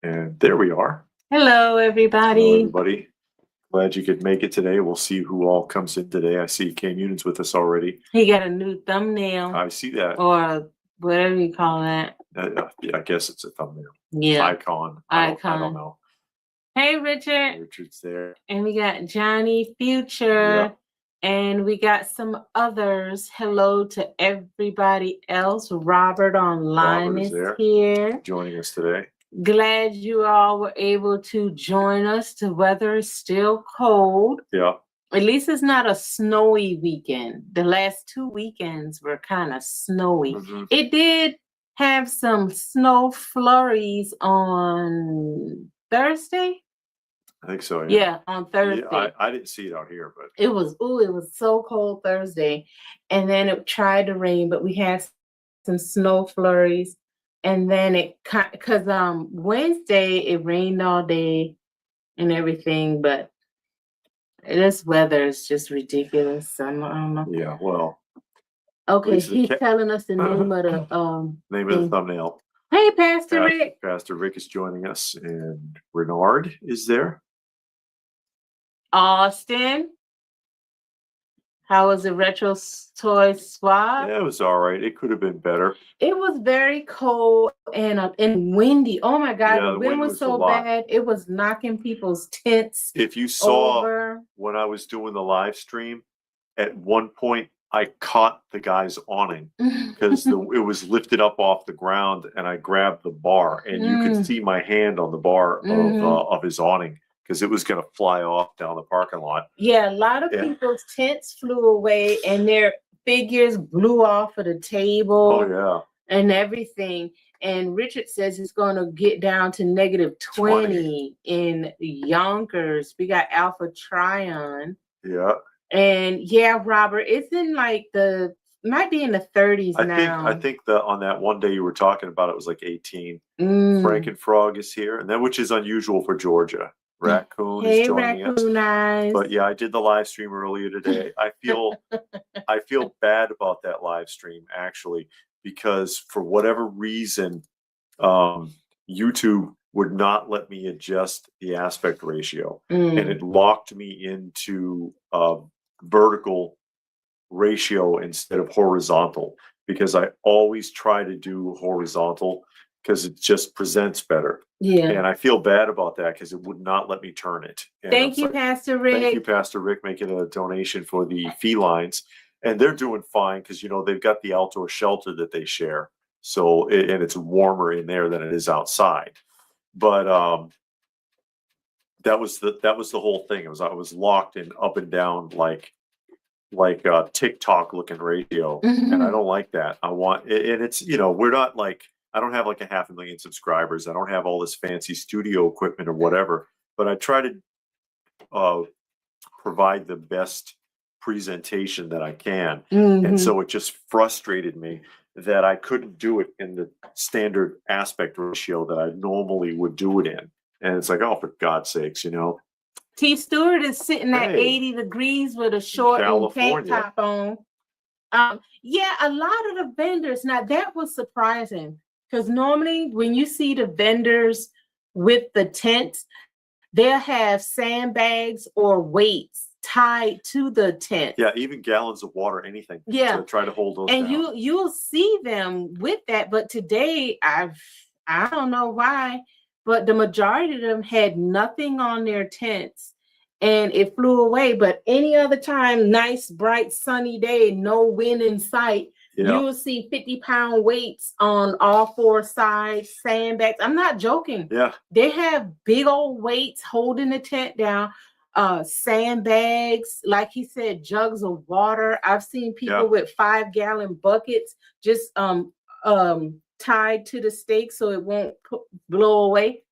And there we are. Hello, everybody. Hello, everybody. Glad you could make it today. We'll see who all comes in today. I see Kay Munion's with us already. He got a new thumbnail. I see that. Or whatever you call that. Yeah, I guess it's a thumbnail. Yeah. Icon. I don't know. Hey, Richard. Richard's there. And we got Johnny Future. Yep. And we got some others. Hello to everybody else. Robert online is here. Joining us today. Glad you all were able to join us. The weather is still cold. Yeah. At least it's not a snowy weekend. The last 2 weekends were kind of snowy. Mm-hmm. It did have some snow flurries on Thursday. I think so. Yeah, on Thursday. Yeah, I didn't see it out here, but it was so cold Thursday. And then it tried to rain, but we had some snow flurries. And then because Wednesday it rained all day and everything, but this weather is just ridiculous. I don't know. Yeah, well. Okay, he's telling us the name of the name of the thumbnail. Hey, Pastor Rick. Pastor Rick is joining us, and Renard is there. Austin. How was the retro toy swap? Yeah, it was all right. It could have been better. It was very cold and windy. Oh my God, yeah, the wind was so bad. It was knocking people's tents. If you saw over. When I was doing the live stream, at one point I caught the guy's awning because it was lifted up off the ground, and I grabbed the bar, and you could see my hand on the bar of his awning, because it was going to fly off down the parking lot. Yeah, a lot of people's tents flew away and their figures blew off of the table. Oh, yeah. And everything. And Richard says it's going to get down to negative 20 in Yonkers. We got Alpha Trion. Yeah. And yeah, Robert, it's in like might be in the 30s now. I think on that one day you were talking about, it was like 18. Frankenfrog is here, and then, which is unusual for Georgia. Raccoon is joining us. But yeah, I did the live stream earlier today. I feel bad about that live stream, actually, because for whatever reason, YouTube would not let me adjust the aspect ratio, and it locked me into vertical ratio instead of horizontal, because I always try to do horizontal because it just presents better. Yeah. And I feel bad about that because it would not let me turn it. And Thank you, Pastor Rick. Thank you, Pastor Rick, making a donation for the felines. And they're doing fine because, they've got the outdoor shelter that they share. So, and it's warmer in there than it is outside. But that was the whole thing. I was locked in up and down like a TikTok looking ratio. And I don't like that. I want, and it's, we're not like, I don't have like 500,000 subscribers. I don't have all this fancy studio equipment or whatever, but I try to provide the best presentation that I can. And so it just frustrated me that I couldn't do it in the standard aspect ratio that I normally would do it in. And it's like, oh, for God's sakes, T. Stewart is sitting at 80 degrees with a short and tank top on. Yeah, a lot of the vendors, now that was surprising. Because normally when you see the vendors with the tents, they'll have sandbags or weights tied to the tent. Yeah, even gallons of water, anything. Yeah. To try to hold those and down. You'll see them with that. But today, I don't know why, but the majority of them had nothing on their tents. And it flew away. But any other time, nice, bright, sunny day, no wind in sight, you will see 50-pound weights on all four sides, sandbags. I'm not joking. Yeah. They have big old weights holding the tent down, sandbags, like he said, jugs of water. I've seen people with 5-gallon buckets just tied to the stake so it won't blow away.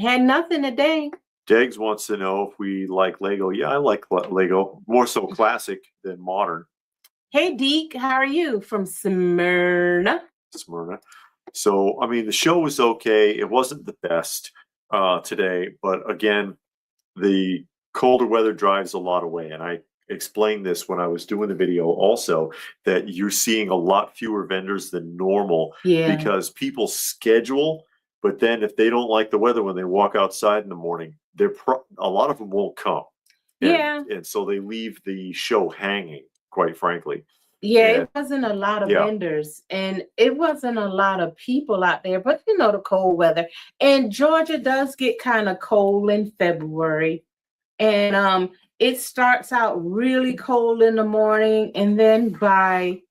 Had nothing today. Degs wants to know if we like Lego. Yeah, I like Lego. More so classic than modern. Hey, Deke, how are you? From Smyrna. So, the show was okay. It wasn't the best today. But again, the colder weather drives a lot away. And I explained this when I was doing the video also, that you're seeing a lot fewer vendors than normal because people schedule But then if they don't like the weather when they walk outside in the morning, a lot of them won't come. And so they leave the show hanging, quite frankly. Yeah, it wasn't a lot of vendors and it wasn't a lot of people out there, but you know, the cold weather. And Georgia does get kind of cold in February. And it starts out really cold in the morning, and then by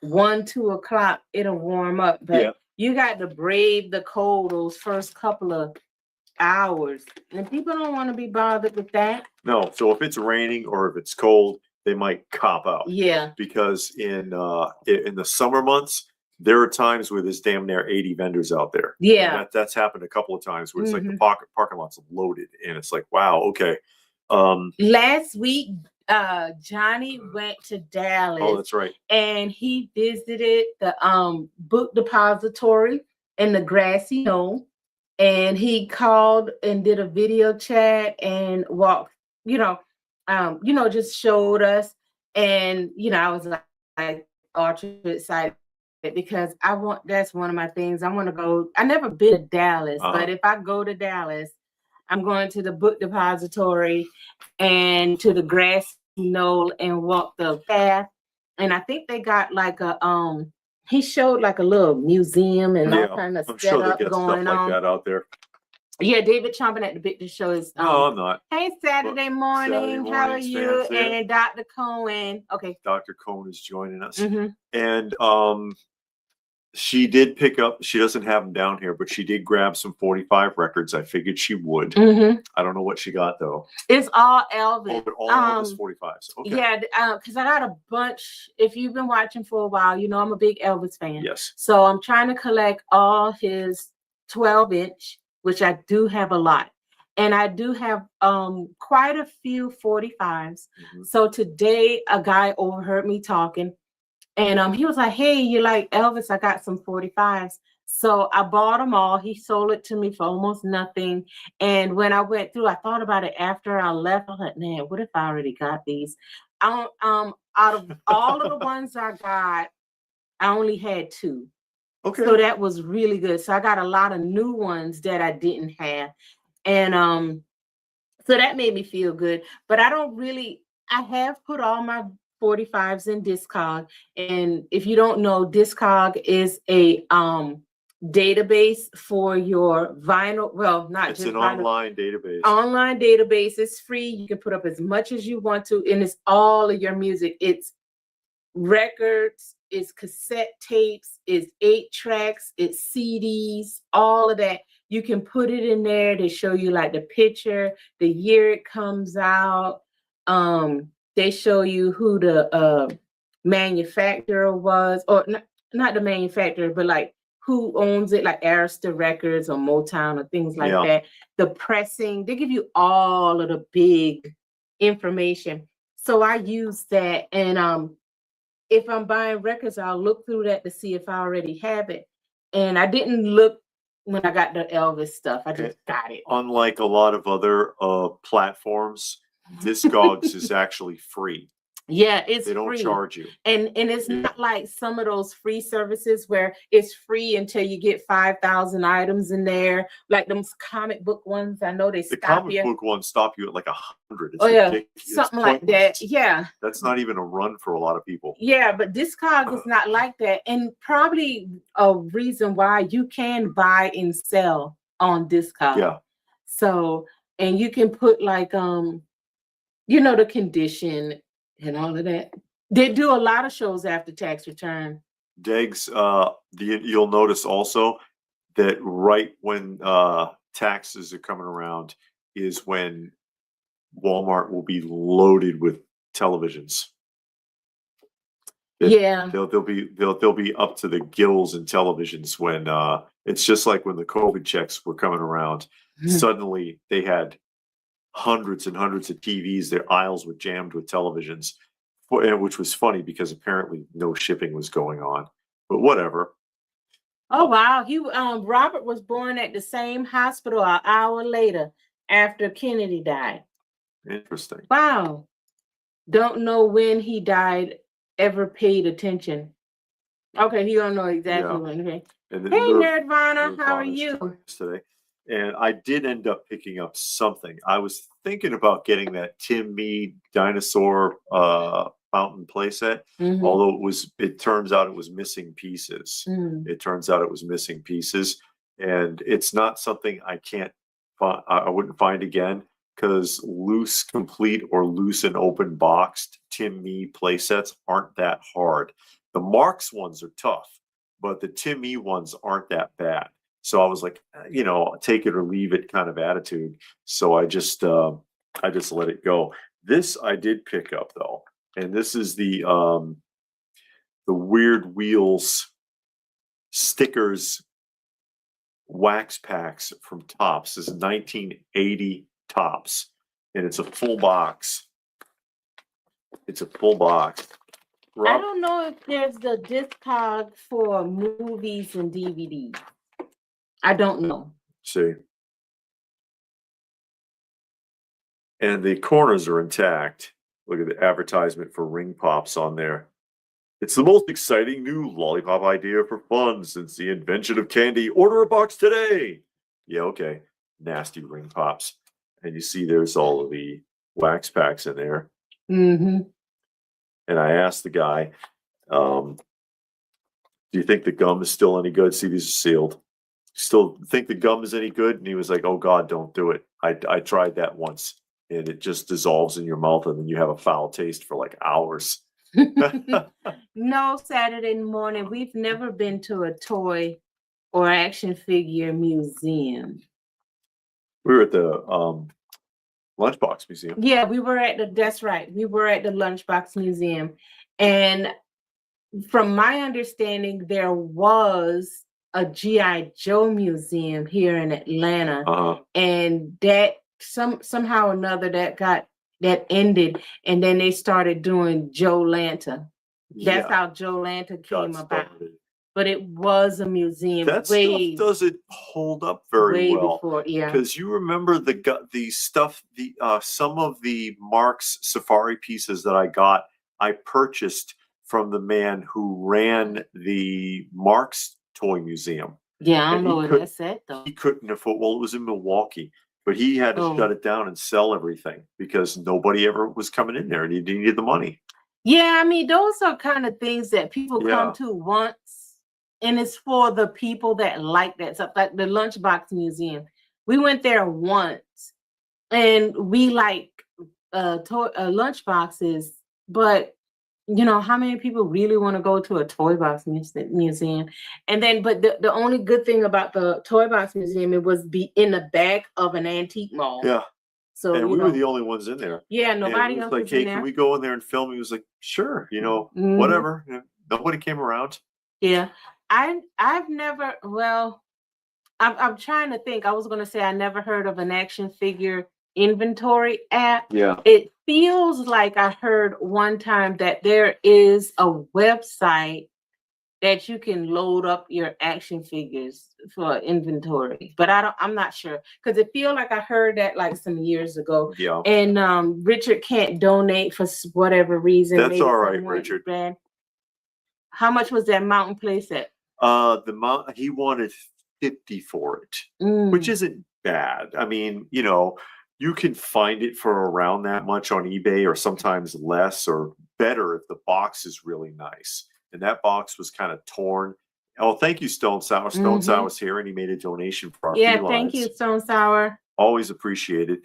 1-2 o'clock it'll warm up. But you got to brave the cold those first couple of hours, and people don't want to be bothered with that. No, so if it's raining or if it's cold, they might cop out. Yeah. Because in the summer months, there are times where there's damn near 80 vendors out there. Yeah. That's happened a couple of times where it's like the parking lot's loaded and it's like, wow, okay. Last week, Johnny went to Dallas. Oh, that's right. And he visited the book depository in the grassy knoll. And he called and did a video chat and walked, just showed us. And, I was like ultra excited because that's one of my things. I want to go. I never been to Dallas, but if I go to Dallas, I'm going to the book depository and to the grassy knoll and walk the path. And I think they got like he showed like a little museum and all kind of I'm setup sure they get going stuff on. like that out there. Yeah, David chomping at the bit to show his. No, I'm not. Hey, Saturday morning. How are you? And Dr. Cohen. Okay. Dr. Cohen is joining us. And she did pick up, she doesn't have them down here, but she did grab some 45 records. I figured she would. I don't know what she got though. It's all Elvis. Oh, but all Elvis 45s. Okay. Yeah, because I got a bunch. If you've been watching for a while, I'm a big Elvis fan. Yes. So I'm trying to collect all his 12-inch, which I do have a lot. And I do have quite a few 45s. So today a guy overheard me talking. And he was like, hey, you like Elvis? I got some 45s. So I bought them all. He sold it to me for almost nothing. And when I went through, I thought about it after I left. I was like, man, what if I already got these? Out of all of the ones I got, I only had 2. Okay. So that was really good. So I got a lot of new ones that I didn't have. And so that made me feel good. But I have put all my 45s in Discog. And if you don't know, Discog is a database for your vinyl. Well, not it's just an vinyl. Online database. Online database. It's free. You can put up as much as you want to, and it's all of your music. It's records, it's cassette tapes, it's 8 tracks, it's CDs, all of that. You can put it in there. They show you like the picture, the year it comes out. They show you who the manufacturer was, or not the manufacturer, but like who owns it, like Arista Records or Motown or things like that. The pressing, they give you all of the big information. So I use that, and if I'm buying records, I'll look through that to see if I already have it. And I didn't look when I got the Elvis stuff. I just got it. Unlike a lot of other platforms, Discogs is actually free. Yeah, it's they don't free. Charge you. And it's not like some of those free services where it's free until you get 5,000 items in there. Like those comic book ones, I know they stop you. The comic book ones stop you at like 100. It's ridiculous. Something like that. Yeah. That's not even a run for a lot of people. Yeah, but Discog is not like that. And probably a reason why you can buy and sell on Discog. Yeah. So, and you can put like the condition and all of that. They do a lot of shows after tax return. Degs, you'll notice also that right when taxes are coming around is when Walmart will be loaded with televisions. They'll be up to the gills in televisions when it's just like when the COVID checks were coming around. Suddenly they had hundreds and hundreds of TVs. Their aisles were jammed with televisions, which was funny because apparently no shipping was going on. But whatever. Oh wow! Robert was born at the same hospital an hour later after Kennedy died. Interesting. Wow. Don't know when he died. Ever paid attention? Okay, he don't know exactly when. Okay. And then Hey, Nerdvana, how are Nirvana's you? joining us today. And I did end up picking up something. I was thinking about getting that Tim Mead dinosaur fountain playset, Mhm. although it turns out it was missing pieces. Mm. It turns out it was missing pieces, and it's not something I wouldn't find again, because loose complete or loose and open boxed Tim Mead playsets aren't that hard. The Marks ones are tough, but the Tim Mead ones aren't that bad. So I was like, take it or leave it kind of attitude. So I just let it go. This I did pick up though, and this is the Weird Wheels stickers wax packs from Tops. This is 1980 Tops, and it's a full box. It's a full box. I don't know if there's the discog for movies and DVDs. I don't know. See. And the corners are intact. Look at the advertisement for Ring Pops on there. It's the most exciting new lollipop idea for fun since the invention of candy. Order a box today. Yeah, okay. Nasty Ring Pops. And you see there's all of the wax packs in there. Mm-hmm. And I asked the guy, do you think the gum is still any good? See, these are sealed. Still think the gum is any good? And he was like, oh God, don't do it. I tried that once, and it just dissolves in your mouth, and then you have a foul taste for like hours. No, Saturday morning. We've never been to a toy or action figure museum. We were at the Lunchbox Museum. Yeah, that's right. We were at the Lunchbox Museum. And from my understanding, there was a G.I. Joe museum here in Atlanta. And that somehow or another that ended, and then they started doing Joe Lanta. That's how Joe Lanta came about. But it was a museum. That stuff doesn't hold up very well. Before, yeah. Because you remember the stuff, some of the Marks Safari pieces that I got, I purchased from the man who ran the Marks Toy Museum. Yeah, I don't know where that's at though. He couldn't afford. Well, it was in Milwaukee, but he had to shut it down and sell everything because nobody ever was coming in there, and he needed the money. Yeah, I mean, those are kind of things that people come to once, and it's for the people that like that stuff. Like the Lunchbox Museum, we went there once, and we like lunch boxes, but how many people really want to go to a toy box museum? And then, but the only good thing about the toy box museum, it was in the back of an antique mall. Yeah. So and we were the only ones in there. Yeah, nobody else was like, hey, can we go in there and film? He was like, sure, whatever. Nobody came around. Yeah. I've never, well, I'm trying to think. I was going to say I never heard of an action figure inventory app. Yeah. It feels like I heard one time that there is a website that you can load up your action figures for inventory, but I'm not sure, because it feels like I heard that like some years ago. Yeah. And Richard can't donate for whatever reason. That's all right, Richard. Bad. How much was that mountain playset? He wanted $50 for it, which isn't bad. I mean, you can find it for around that much on eBay, or sometimes less, or better if the box is really nice. And that box was kind of torn. Oh, thank you, Stone Sour. Stone Sour's here, and he made a donation for our felines. Thank you, Stone Sour. Always appreciated.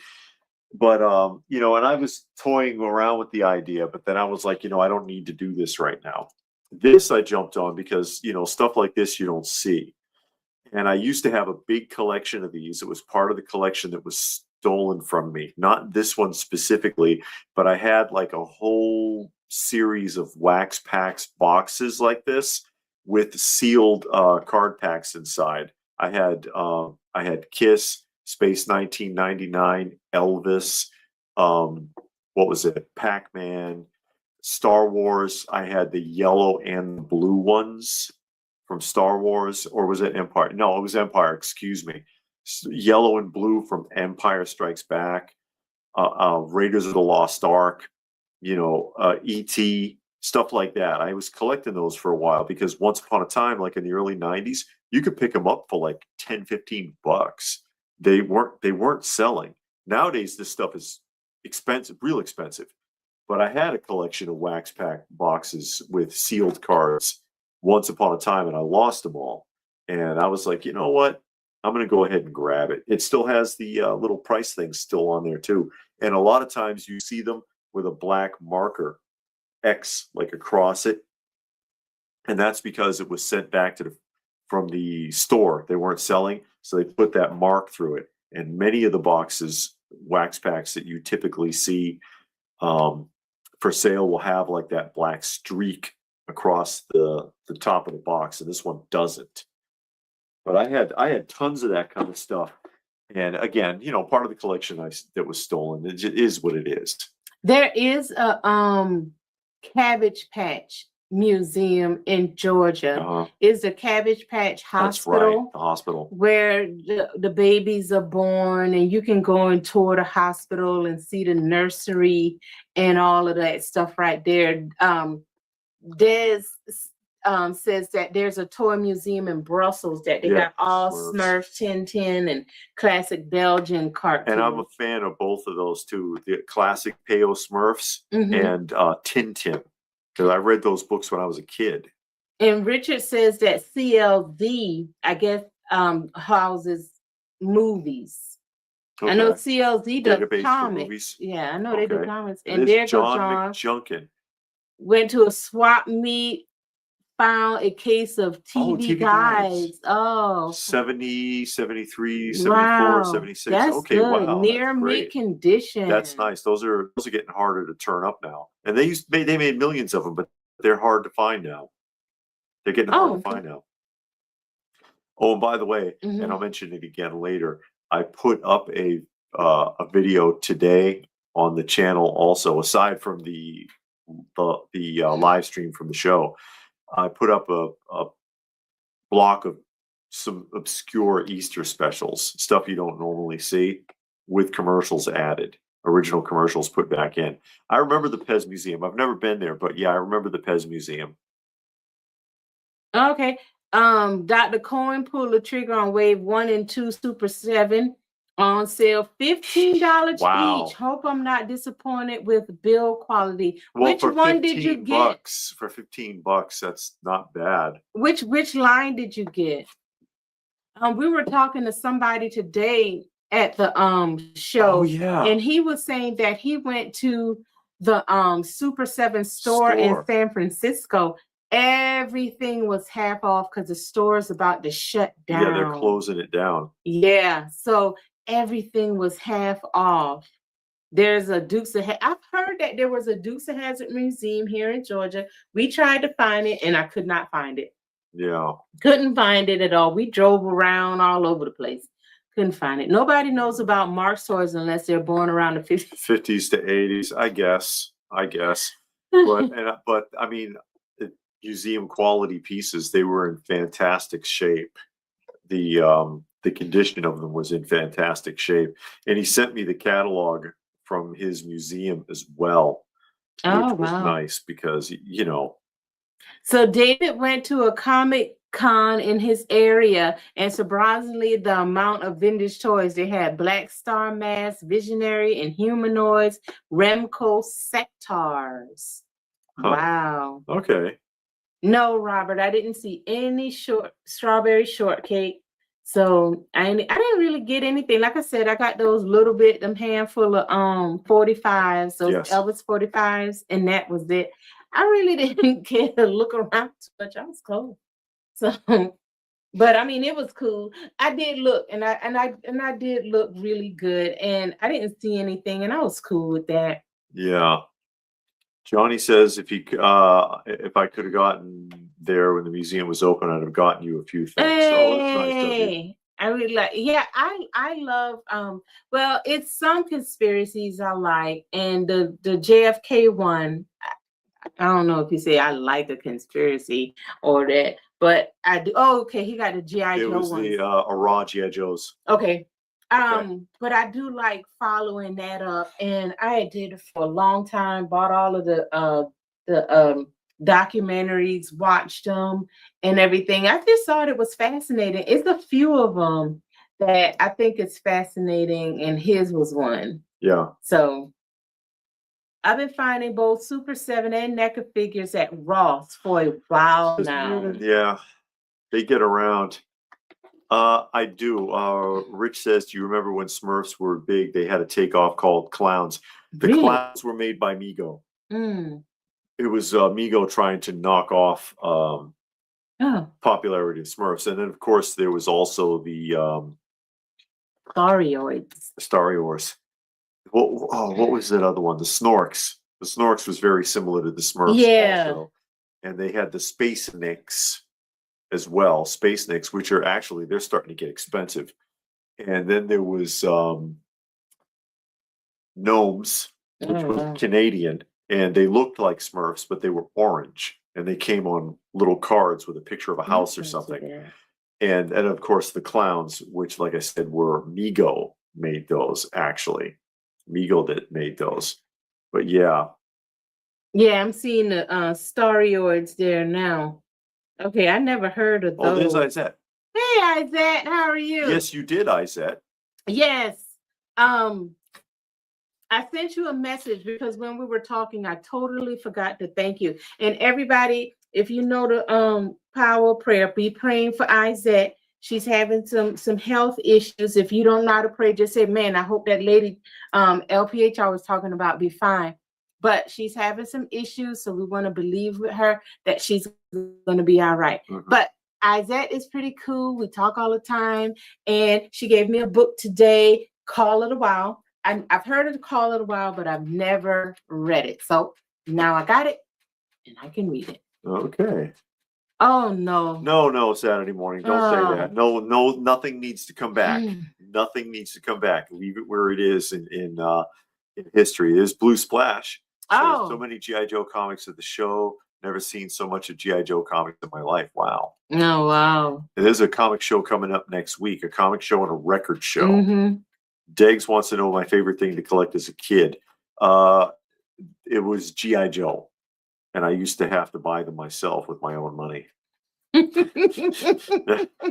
But and I was toying around with the idea, but then I was like, I don't need to do this right now. This I jumped on because stuff like this you don't see. And I used to have a big collection of these. It was part of the collection that was stolen from me. Not this one specifically, but I had like a whole series of wax packs boxes like this with sealed card packs inside. I had Kiss, Space 1999, Elvis, what was it? Pac-Man, Star Wars. I had the yellow and blue ones from Star Wars, or was it Empire? No, it was Empire, excuse me. Yellow and blue from Empire Strikes Back, Raiders of the Lost Ark, E.T., stuff like that. I was collecting those for a while because once upon a time, like in the early 90s, you could pick them up for like 10, 15 bucks. They weren't selling. Nowadays, this stuff is expensive, real expensive. But I had a collection of wax pack boxes with sealed cards once upon a time, and I lost them all. And I was like, you know what? I'm going to go ahead and grab it. It still has the little price thing still on there too. And a lot of times you see them with a black marker X like across it. And that's because it was sent back from the store. They weren't selling, so they put that mark through it. And many of the boxes, wax packs that you typically see for sale will have like that black streak across the top of the box, and this one doesn't. But I had tons of that kind of stuff. And again, you know, part of the collection that was stolen. It is what it is. There is a Cabbage Patch museum in Georgia. Is the Cabbage Patch Hospital. That's right, the hospital where the babies are born, and you can go and tour the hospital and see the nursery and all of that stuff right there. Des says that there's a toy museum in Brussels that they got all Smurf, Tintin, and classic Belgian cartoons. And I'm a fan of both of those too, the classic Peo Smurfs and Tintin, because I read those books when I was a kid. And Richard says that CLD, I guess, houses movies. Okay. I know CLD does comics. Yeah, I know they do comics. And there's John McJunkin. Went to a swap meet, found a case of TV guides. 70, 73, 74, 76. That's okay, good. Wow. Near mint condition. That's nice. Those are getting harder to turn up now. And they made millions of them, but they're hard to find now. They're getting hard to find now. Oh, and by the way, and I'll mention it again later, I put up a video today on the channel also, aside from the live stream from the show. I put up a block of some obscure Easter specials, stuff you don't normally see, with commercials added, original commercials put back in. I remember the Pez Museum. I've never been there, but yeah, I remember the Pez Museum. Okay. Dr. Cohen pulled the trigger on Wave 1 and 2 Super 7 on sale, $15 each. Hope I'm not disappointed with build quality. Well, which one did you get? For $15, that's not bad. Which line did you get? We were talking to somebody today at the show. Oh, yeah. And he was saying that he went to the Super 7 store in San Francisco. Everything was half off because the store is about to shut down. Yeah, they're closing it down. Yeah, so everything was half off. There's a Dukes of Hazzard. I've heard that there was a Dukes of Hazzard museum here in Georgia. We tried to find it, and I could not find it. Yeah. Couldn't find it at all. We drove around all over the place. Couldn't find it. Nobody knows about Mark's toys unless they're born around the 50s. 50s to 80s, I guess. But I mean, museum quality pieces, they were in fantastic shape. The condition of them was in fantastic shape, and he sent me the catalog from his museum as well, which was nice because, you know. So David went to a Comic Con in his area, and surprisingly, the amount of vintage toys they had: Black Star Mask, Visionary, and Humanoids, Remco Sectars. Wow. Okay. No, Robert, I didn't see any strawberry shortcake. So I didn't really get anything. Like I said, I got those them handful of 45s, those Elvis 45s, and that was it. I really didn't care to look around too much. I was cold. So, but I mean, it was cool. I did look, and I did look really good, and I didn't see anything, and I was cool with that. Yeah. Johnny says if I could have gotten there when the museum was open, I'd have gotten you a few things. Hey, so that's nice of you. I really like. Yeah, I love. Well, it's some conspiracies I like, and the JFK one. I don't know if you say I like the conspiracy or that, but I do. Oh, okay. He got the G.I. Joe one. It was the raw G.I. Joes. Okay. But I do like following that up, and I did it for a long time. Bought all of the documentaries, watched them and everything. I just thought it was fascinating. It's a few of them that I think is fascinating, and his was one. Yeah. So I've been finding both Super 7 and NECA figures at Ross for a while now. Yeah, they get around. I do. Rich says, do you remember when Smurfs were big? They had a takeoff called Clowns. The Really? Clowns were made by Mego. Mm. It was Mego trying to knock off popularity of Smurfs. And then, of course, there was also the Starioids. What was that other one? The Snorks. The Snorks was very similar to the Smurfs. Yeah. Also. And they had the Space Nicks as well. Space Nicks, which are actually, they're starting to get expensive. And then there was Gnomes, which was Canadian. And they looked like Smurfs, but they were orange. And they came on little cards with a picture of a house or something. Yeah. And of course, the Clowns, which, like I said, were Mego made those, actually. Mego that made those. But yeah. Yeah, I'm seeing the Starioids there now. Okay, I never heard of those. Oh, there's Isette. Hey, Isette, how are you? Yes, you did, Isette. Yes. I sent you a message because when we were talking, I totally forgot to thank you. And everybody, if you know the power of prayer, be praying for Isette. She's having some health issues. If you don't know how to pray, just say, man, I hope that lady LPH I was talking about be fine. But she's having some issues, so we want to believe with her that she's going to be all right. Mm-hmm. But Isette is pretty cool. We talk all the time. And she gave me a book today, Call It a While. I've heard of Call It a While, but I've never read it. So now I got it, and I can read it. Okay. Oh, no. No, Saturday morning. Don't say that. No, nothing needs to come back. Nothing needs to come back. Leave it where it is in history. It is Blue Splash. So many G.I. Joe comics at the show. Never seen so much of G.I. Joe comics in my life. Wow. Oh, wow. There's a comic show coming up next week, a comic show and a record show. Mm-hmm. Degs wants to know my favorite thing to collect as a kid. It was G.I. Joe. And I used to have to buy them myself with my own money.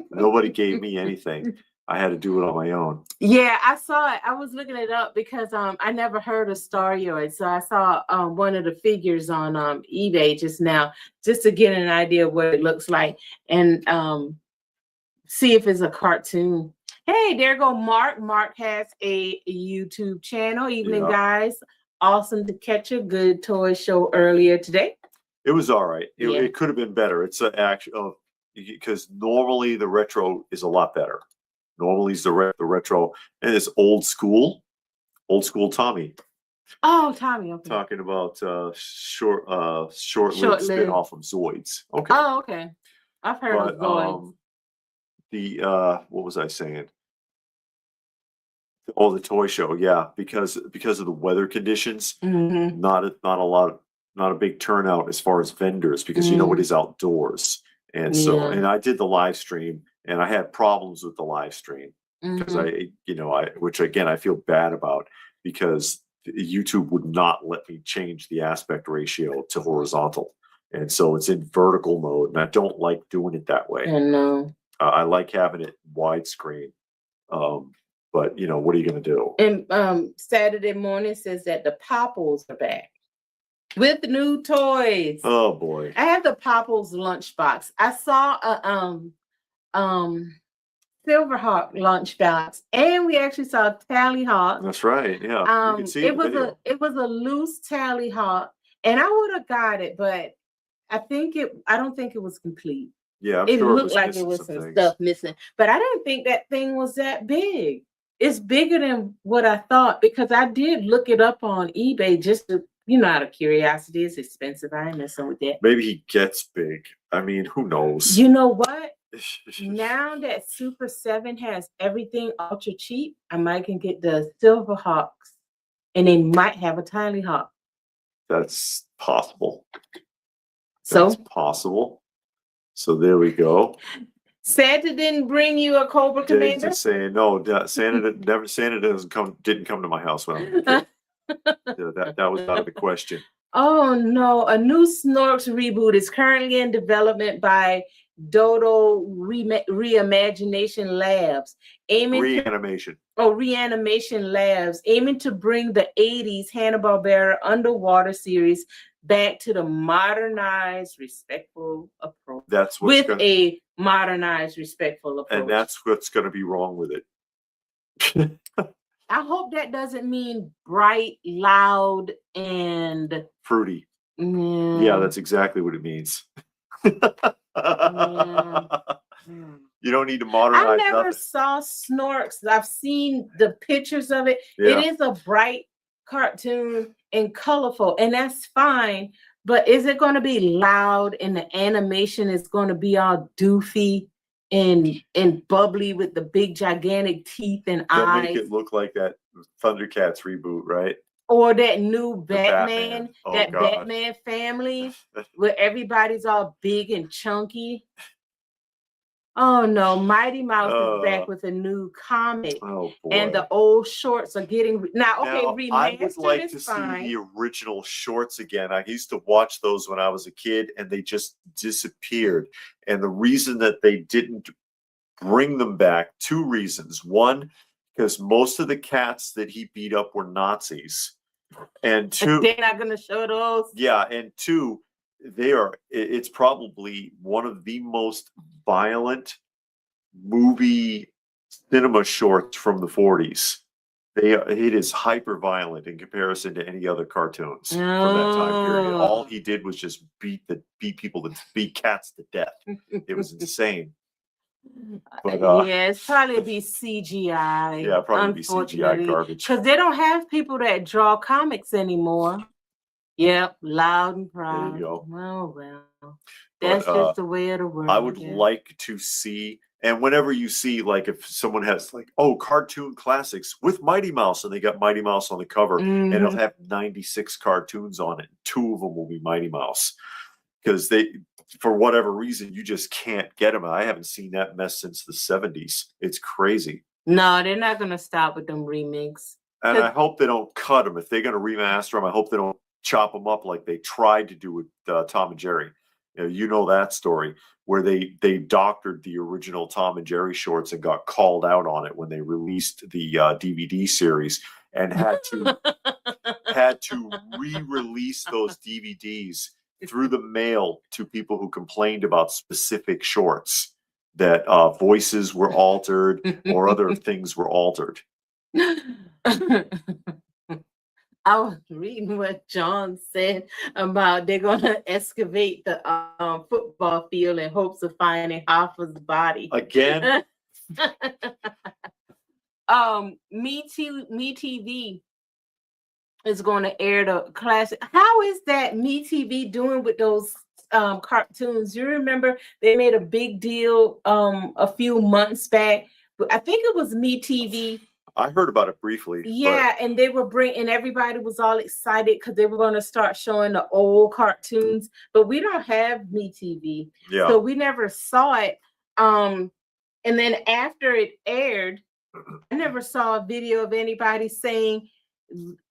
Nobody gave me anything. I had to do it on my own. Yeah, I saw it. I was looking it up because I never heard of Starioid. So I saw one of the figures on eBay just now, just to get an idea of what it looks like and see if it's a cartoon. Hey, there go Mark. Mark has a YouTube channel. Evening, guys. Awesome to catch a good toy show earlier today. It was all right. It could have been better. It's actual because normally the retro is a lot better. Normally it's the retro and it's old school Tommy. Oh, Tommy. Okay. Talking about short-lived spin-off of Zoids. Okay. Oh, okay. I've heard of Zoids. What was I saying? Oh, the toy show, yeah, because of the weather conditions, not a big turnout as far as vendors because you know it is outdoors, and so I did the live stream and I had problems with the live stream because which again I feel bad about because YouTube would not let me change the aspect ratio to horizontal, and so it's in vertical mode, and I don't like doing it that way. I know. I like having it widescreen. But what are you going to do? And Saturday morning says that the Popples are back with new toys. Oh boy! I have the Popples lunchbox. I saw a Silverhawk lunchbox, and we actually saw Tallyhawk. That's right. Yeah, you can see it was a loose Tallyhawk, and I would have got it, but I don't think it was complete. Yeah, it looked like it was some stuff missing, but I didn't think that thing was that big. It's bigger than what I thought because I did look it up on eBay just to, out of curiosity. It's expensive. I ain't messing with that. Maybe he gets big. I mean, who knows? You know what? Now that Super 7 has everything ultra cheap, I might can get the Silverhawks and they might have a Tallyhawk. That's possible. That's possible. So there we go. Santa didn't bring you a Cobra Commander? Just saying no. Santa didn't come to my house when I was a kid. that was out of the question. Oh no, a new Snorks reboot is currently in development by Dodo Reimagination Labs, aiming to Reanimation. Reanimation Labs, aiming to bring the 80s Hanna-Barbera underwater series back to the modernized, respectful approach. That's what's with a modernized, respectful approach. And that's what's going to be wrong with it. I hope that doesn't mean bright, loud, and fruity. Yeah, that's exactly what it means. You don't need to modernize. I never saw Snorks. I've seen the pictures of it. Yeah. It is a bright cartoon and colorful, and that's fine. But is it going to be loud and the animation is going to be all doofy and bubbly with the big gigantic teeth and They'll eyes? make it look like that Thundercats reboot, right? Or that new Batman, Oh, that God. Batman family where everybody's all big and chunky. Oh no, Mighty Mouse is back with a new comic. Oh boy. And the old shorts are getting now remastered. I would like to see the original shorts again. I used to watch those when I was a kid and they just disappeared. And the reason that they didn't bring them back, two reasons. One, because most of the cats that he beat up were Nazis. And two, they're not gonna show those. Yeah, and two, it's probably one of the most violent movie cinema shorts from the 40s. It is hyper violent in comparison to any other cartoons from that time period. All he did was just beat cats to death. It was insane. But, yeah, it's probably be CGI. Yeah, probably be CGI garbage. Because they don't have people that draw comics anymore. Yep, loud and proud. There you go. Oh well, that's just the way of the world. I would like to see, and whenever you see, like, if someone has like, oh, cartoon classics with Mighty Mouse, and they got Mighty Mouse on the cover, and it'll have 96 cartoons on it. 2 of them will be Mighty Mouse, because for whatever reason, you just can't get them. I haven't seen that mess since the 70s. It's crazy. No, they're not going to stop with them remakes. And I hope they don't cut them. If they're going to remaster them, I hope they don't chop them up like they tried to do with Tom and Jerry. You know that story where they doctored the original Tom and Jerry shorts and got called out on it when they released the DVD series and had to re-release those DVDs through the mail to people who complained about specific shorts, that voices were altered or other things were altered. I was reading what John said about they're going to excavate the football field in hopes of finding Hoffa's body. Again? MeTV is going to air the classic. How is that MeTV doing with those cartoons? You remember they made a big deal a few months back. I think it was MeTV. I heard about it briefly. Yeah, and they were and everybody was all excited because they were going to start showing the old cartoons, but we don't have MeTV. Yeah. So we never saw it. And then after it aired, I never saw a video of anybody saying,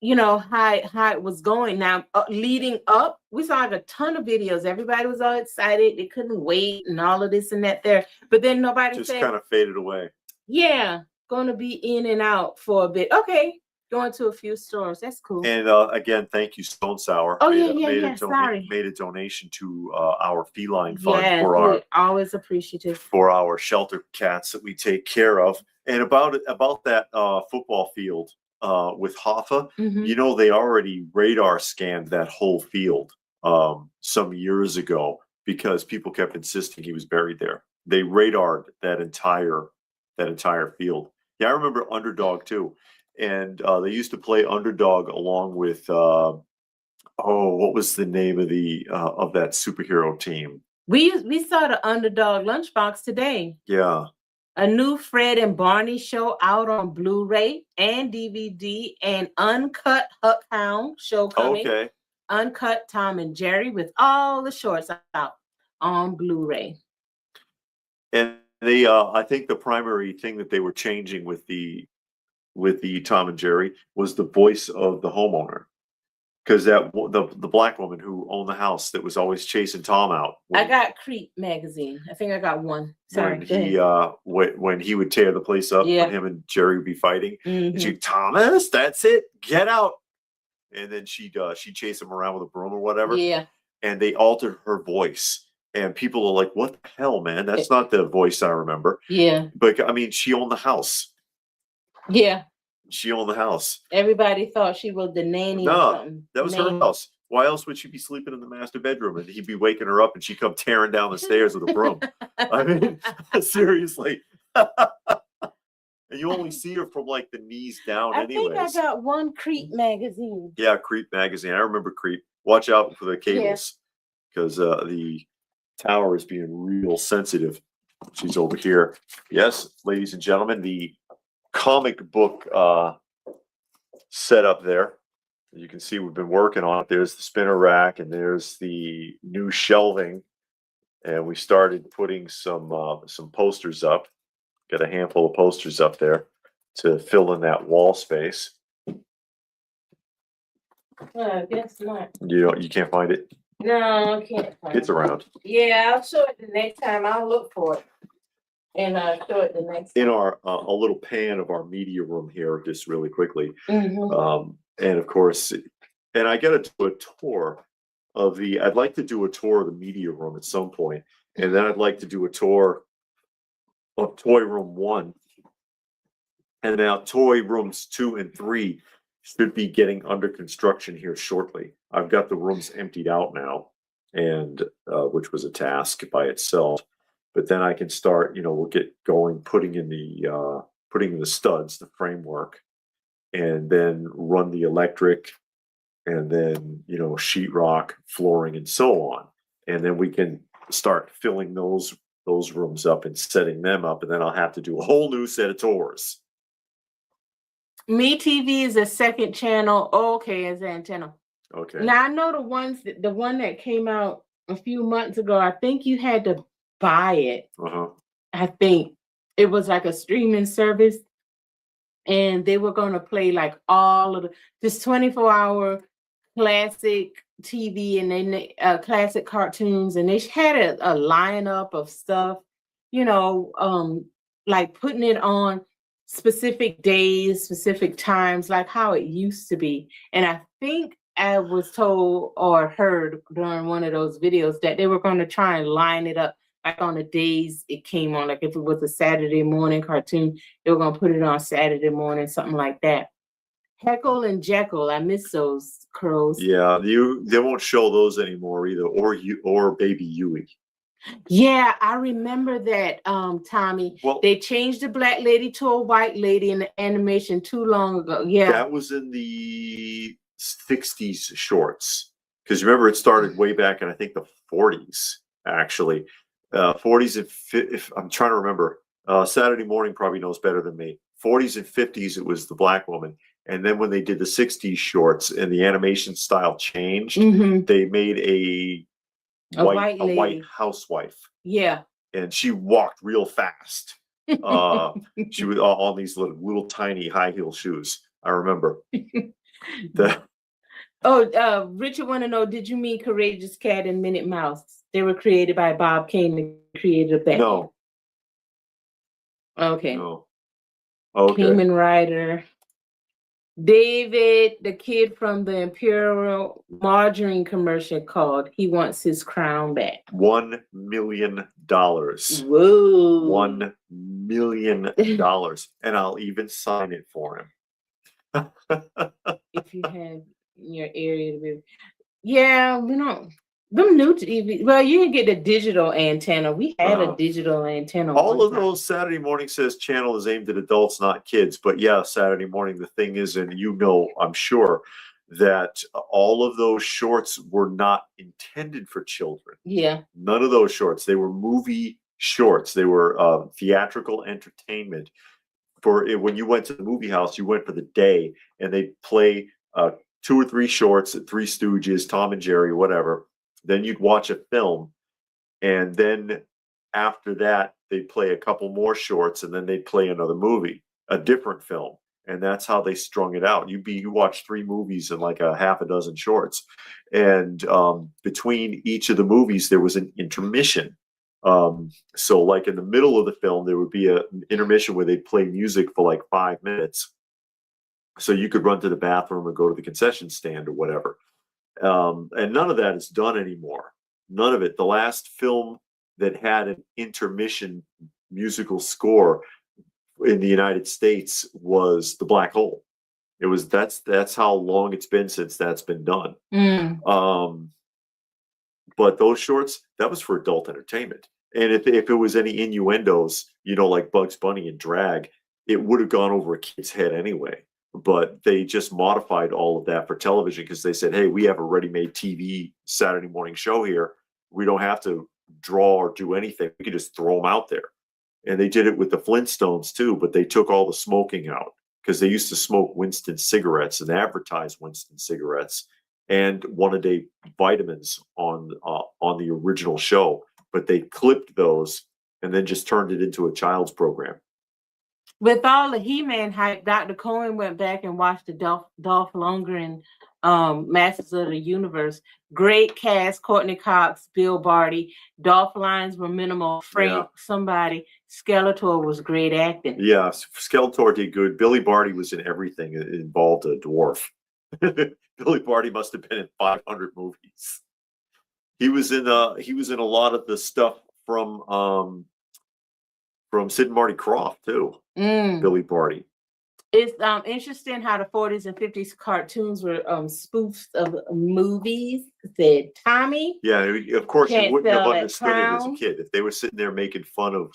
you know, how it was going. Now, leading up, we saw like a ton of videos. Everybody was all excited. They couldn't wait and all of this and that there. But then nobody just said, kind of faded away. Yeah. Going to be in and out for a bit. Okay, going to a few stores. That's cool. And again, thank you, Stone Sour. Sorry. Made a donation to our feline fund for always appreciative for our shelter cats that we take care of. And about that football field with Hoffa, you know, they already radar scanned that whole field some years ago because people kept insisting he was buried there. They radared that entire field. Yeah, I remember Underdog too, and they used to play Underdog along with what was the name of that superhero team? We saw the Underdog lunchbox today. Yeah, a new Fred and Barney show out on Blu-ray and DVD, and uncut Huckhound show coming. Okay, uncut Tom and Jerry with all the shorts out on Blu-ray. And they, I think the primary thing that they were changing with the Tom and Jerry was the voice of the homeowner. because the black woman who owned the house that was always chasing Tom out. I got Creep magazine. I think I got one. Sorry. When he would tear the place up, when him and Jerry would be fighting, and she'd, Thomas, that's it, get out. And then she'd chase him around with a broom or whatever. Yeah. And they altered her voice. And people are like, what the hell, man? That's not the voice I remember. Yeah. But I mean, she owned the house. Yeah. She owned the house. Everybody thought she was the nanny or something. That was her house. Why else would she be sleeping in the master bedroom and he'd be waking her up and she'd come tearing down the stairs with a broom? I mean, seriously. And you only see her from like the knees down anyways. I think I got one Creep magazine. Yeah, Creep magazine. I remember Creep. Watch out for the cables because the tower is being real sensitive. She's over here. Yes, ladies and gentlemen, the comic book setup there. You can see we've been working on it. There's the spinner rack and there's the new shelving. And we started putting some posters up. Got a handful of posters up there to fill in that wall space. I guess not. You can't find it? No, I can't find it's around. Yeah, I'll show it the next time. I'll look for it. And show it the next time. In our a little pan of our media room here, just really quickly. And of course, and I got to do a tour of I'd like to do a tour of the media room at some point. And then I'd like to do a tour of Toy Room 1. And now Toy Rooms 2 and 3 should be getting under construction here shortly. I've got the rooms emptied out now, and which was a task by itself. But then I can start, we'll get going, putting in the studs, the framework, and then run the electric, and then, sheetrock, flooring, and so on. And then we can start filling those rooms up and setting them up. And then I'll have to do a whole new set of tours. Me TV is a second channel. Okay, it's antenna. Okay. Now I know the one that came out a few months ago, I think you had to buy it. I think it was like a streaming service, and they were going to play like all of this 24-hour classic TV and then classic cartoons, and they had a lineup of stuff, like putting it on specific days, specific times, like how it used to be. And I think I was told or heard during one of those videos that they were going to try and line it up like on the days it came on. Like if it was a Saturday morning cartoon, they were going to put it on Saturday morning, something like that. Heckle and Jekyll, I miss those curls. Yeah, they won't show those anymore either, or Baby Huey. Yeah, I remember that, Tommy. Well, they changed the black lady to a white lady in the animation too long ago. Yeah, that was in the 60s shorts, because remember it started way back in I think the 40s actually. 40s and if I'm trying to remember. Saturday Morning probably knows better than me. 40s and 50s it was the black woman. And then when they did the 60s shorts and the animation style changed, they made a white housewife. Yeah. And she walked real fast. She was on these little tiny high heel shoes. I remember. Richard want to know, did you mean Courageous Cat and Minute Mouse? They were created by Bob Kane, the creator of that. No. Okay. No. Okay. Kamen Rider. David, the kid from the Imperial Margarine commercial, called. He wants his crown back. $1 million. Whoa. $1 million. And I'll even sign it for him. If you have your area to be. Yeah, we don't. Them new TV. Well, you can get the digital antenna. We had a digital antenna. All of those Saturday Morning Says channel is aimed at adults, not kids. But yeah, Saturday morning, the thing is, and I'm sure that all of those shorts were not intended for children. Yeah. None of those shorts. They were movie shorts. They were theatrical entertainment. For when you went to the movie house, you went for the day, and they'd play 2 or 3 shorts, Three Stooges, Tom and Jerry, whatever. Then you'd watch a film, and then after that, they'd play a couple more shorts, and then they'd play another movie, a different film. and that's how they strung it out. You watch 3 movies and like a half a dozen shorts, and between each of the movies there was an intermission. So like in the middle of the film there would be an intermission where they'd play music for like 5 minutes, so you could run to the bathroom or go to the concession stand or whatever. And none of that is done anymore. None of it. The last film that had an intermission musical score in the United States was The Black Hole. That's how long it's been since that's been done. But those shorts, that was for adult entertainment. And if it was any innuendos, like Bugs Bunny and drag, it would have gone over a kid's head anyway. But they just modified all of that for television because they said, hey, we have a ready-made TV Saturday morning show here. We don't have to draw or do anything. We can just throw them out there. And they did it with the Flintstones too, but they took all the smoking out because they used to smoke Winston cigarettes and advertise Winston cigarettes and One A Day vitamins on the original show. But they clipped those and then just turned it into a child's program. With all the He-Man hype, Dr. Cohen went back and watched the Dolph Lundgren Masters of the Universe. Great cast: Courtney Cox, Bill Barty. Dolph lines were minimal. Frank, somebody. Skeletor was great acting. Yeah, Skeletor did good. Billy Barty was in everything. It involved a dwarf. Billy Barty must have been in 500 movies. He was in a lot of the stuff from Sid and Marty Krofft too. Billy Barty. It's interesting how the 40s and 50s cartoons were spoofs of movies. Said Tommy. Yeah, of course you wouldn't have understood it as a kid if they were sitting there making fun of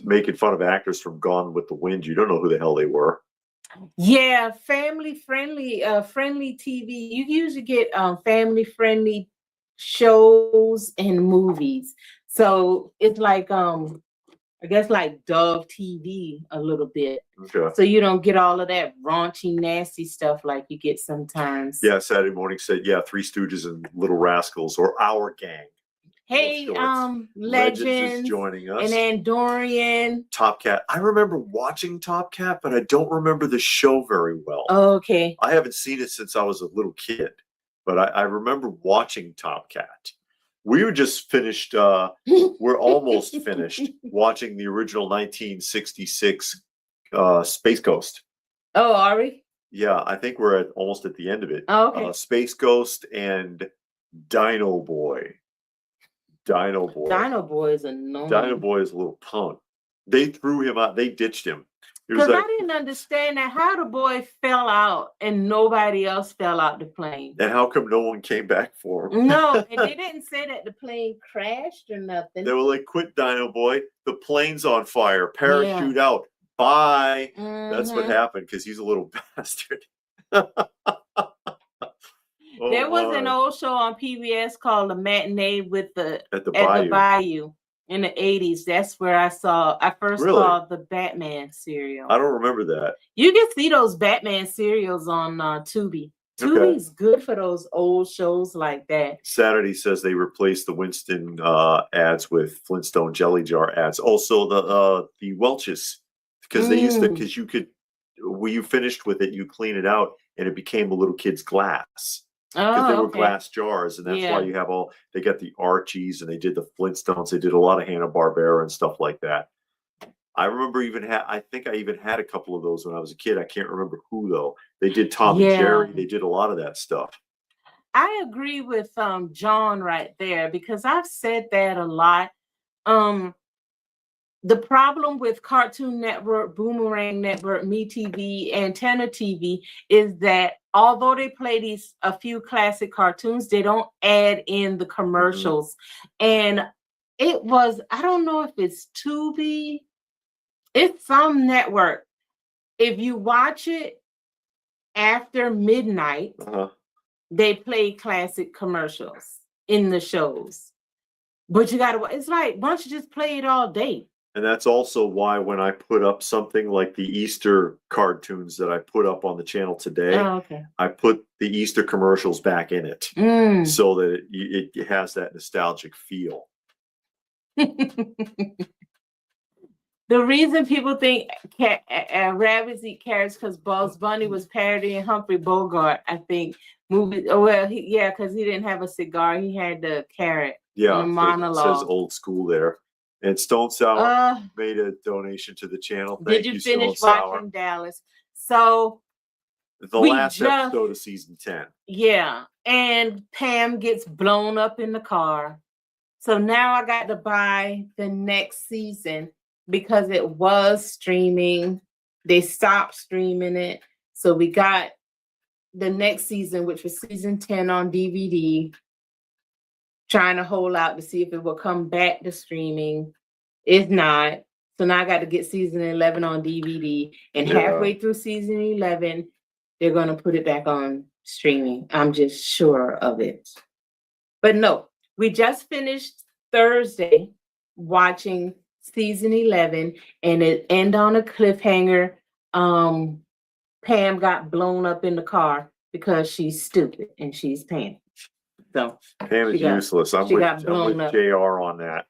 making fun of actors from Gone with the Wind. You don't know who the hell they were. Yeah, family friendly TV. You usually get family friendly shows and movies. So it's like I guess like Dove TV a little bit. Okay. So you don't get all of that raunchy, nasty stuff like you get sometimes. Yeah, Saturday morning said, Three Stooges and Little Rascals or Our Gang. Hey, Legends is joining us. And then Dorian. Top Cat. I remember watching Top Cat, but I don't remember the show very well. Oh, okay. I haven't seen it since I was a little kid, but I remember watching Top Cat. We were just finished, we're almost finished watching the original 1966 Space Ghost. Oh, are we? Yeah, I think we're almost at the end of it. Oh, okay. Space Ghost and Dino Boy. Dino Boy is annoying. Dino Boy is a little punk. They threw him out. They ditched him. Because I didn't understand that how the boy fell out and nobody else fell out the plane. And how come no one came back for him? No, and they didn't say that the plane crashed or nothing. They were like, quit, Dino Boy. The plane's on fire. Parachute out. Bye. That's what happened because he's a little bastard. There was an old show on PBS called The Matinee at the Bayou. In the 80s, that's where I first saw the Batman serial. I don't remember that. You can see those Batman serials on Tubi. Tubi's good for those old shows like that. Saturday says they replaced the Winston ads with Flintstone Jelly Jar ads. Also the Welch's, because they used to, because when you finished with it, you clean it out and it became a little kid's glass. Because they were glass jars, and that's why you have they got the Archies and they did the Flintstones. They did a lot of Hanna-Barbera and stuff like that. I remember I think I even had a couple of those when I was a kid. I can't remember who though. They did Tom and Jerry. They did a lot of that stuff. I agree with John right there because I've said that a lot. The problem with Cartoon Network, Boomerang Network, MeTV, Antenna TV is that although they play a few classic cartoons, they don't add in the commercials. And it was, I don't know if it's Tubi, it's some network. If you watch it after midnight, they play classic commercials in the shows. But you gotta, it's like, why don't you just play it all day? And that's also why when I put up something like the Easter cartoons that I put up on the channel today, I put the Easter commercials back in it so that it has that nostalgic feel. The reason people think rabbits eat carrots because Bugs Bunny was parodying Humphrey Bogart, I think. Well, because he didn't have a cigar. He had the carrot in a monologue. It says old school there. And Stone Sour made a donation to the channel. Thank you, Stone Sour. Did you finish watching Dallas? So the last episode of season 10. Yeah. And Pam gets blown up in the car. So now I got to buy the next season because it was streaming. They stopped streaming it. So we got the next season, which was season 10 on DVD, trying to hold out to see if it will come back to streaming. It's not. So now I got to get season 11 on DVD. And halfway through season 11, they're going to put it back on streaming. I'm just sure of it. But no, we just finished Thursday watching season 11, and it ended on a cliffhanger. Pam got blown up in the car because she's stupid and she's Pam. So Pam is useless. I'm with JR on that.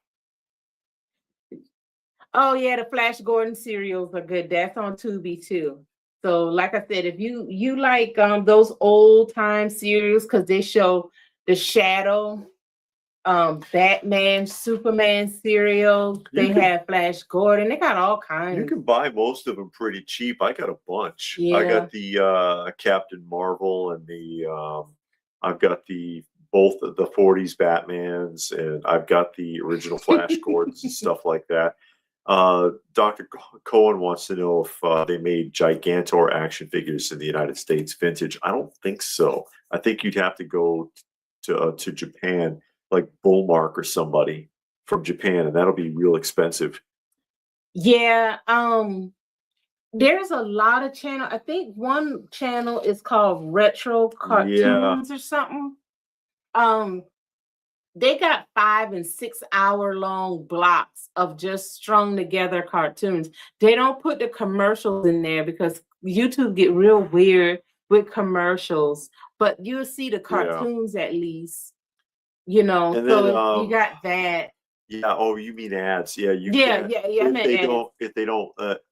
Oh yeah, the Flash Gordon serials are good. That's on Tubi too. So like I said, if you like those old time serials, because they show the Shadow, Batman, Superman serial. They have Flash Gordon. They got all kinds. You can buy most of them pretty cheap. I got a bunch. Yeah. I got the Captain Marvel and the I've got both of the 40s Batmans, and I've got the original Flash Gordons and stuff like that. Dr. Cohen wants to know if they made Gigantor action figures in the United States vintage. I don't think so. I think you'd have to go to Japan, like Bullmark or somebody from Japan, and that'll be real expensive. Yeah, there's a lot of channel. I think one channel is called Retro Cartoons or something. They got 5 and 6 hour long blocks of just strung together cartoons. They don't put the commercials in there because YouTube get real weird with commercials, but you'll see the cartoons at least, you know. And so then, you got that. Yeah. Oh, you mean ads? Yeah. If they don't,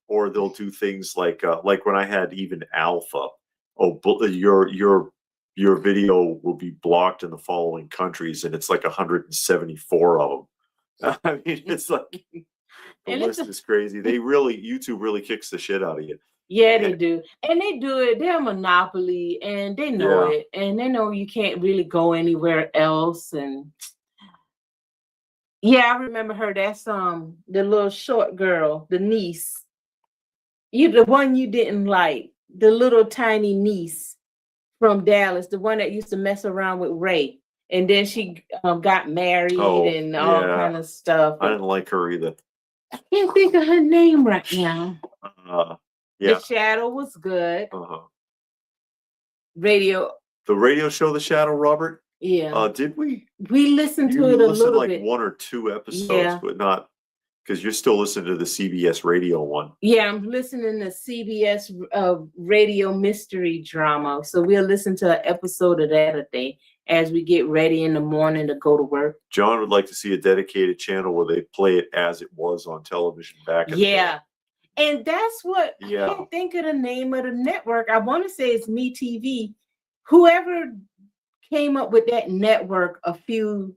or they'll do things like when I had even Alpha. Oh, your video will be blocked in the following countries, and it's like 174 of them. I mean, it's like the list is crazy. YouTube really kicks the shit out of you. Yeah, they do. And they do it. They're a monopoly, and they know it. And they know you can't really go anywhere else. And yeah, I remember her. That's the little short girl, the niece. The one you didn't like, the little tiny niece from Dallas, the one that used to mess around with Ray. And then she got married and all kind of stuff. I didn't like her either. I can't think of her name right now. The Shadow was good. The radio show, The Shadow, Robert? Yeah. Did we? We listened to it a little bit. Like 1 or 2 episodes, but not, because you're still listening to the CBS radio one. Yeah, I'm listening to CBS radio mystery drama. So we'll listen to an episode of that a day as we get ready in the morning to go to work. John would like to see a dedicated channel where they play it as it was on television back in the day. And that's what I can't think of the name of the network. I want to say it's MeTV. Whoever came up with that network a few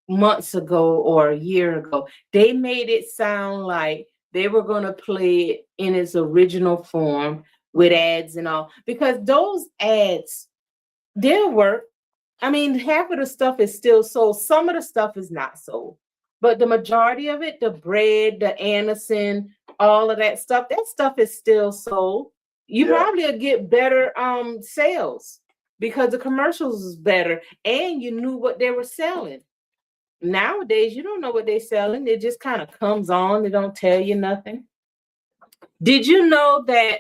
months ago or a year ago, they made it sound like they were going to play it in its original form with ads and all, because those ads, they'll work. I mean, half of the stuff is still sold. Some of the stuff is not sold, but the majority of it, the bread, the Anderson, all of that stuff is still sold. You probably will get better sales because the commercials is better and you knew what they were selling. Nowadays, you don't know what they're selling. It just kind of comes on. They don't tell you nothing. Did you know that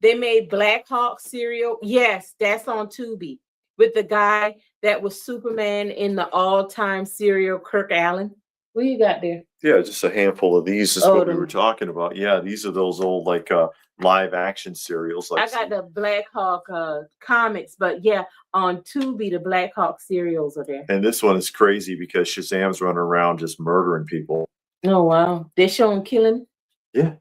they made Black Hawk cereal? Yes, that's on Tubi with the guy that was Superman in the all-time cereal, Kirk Allen. What you got there? Yeah, just a handful of these is what we were talking about. Yeah, these are those old like live action serials. Like I got the Black Hawk comics, but yeah, on Tubi, the Black Hawk serials are there. And this one is crazy because Shazam's running around just murdering people. Oh wow, they show him killing. Yeah.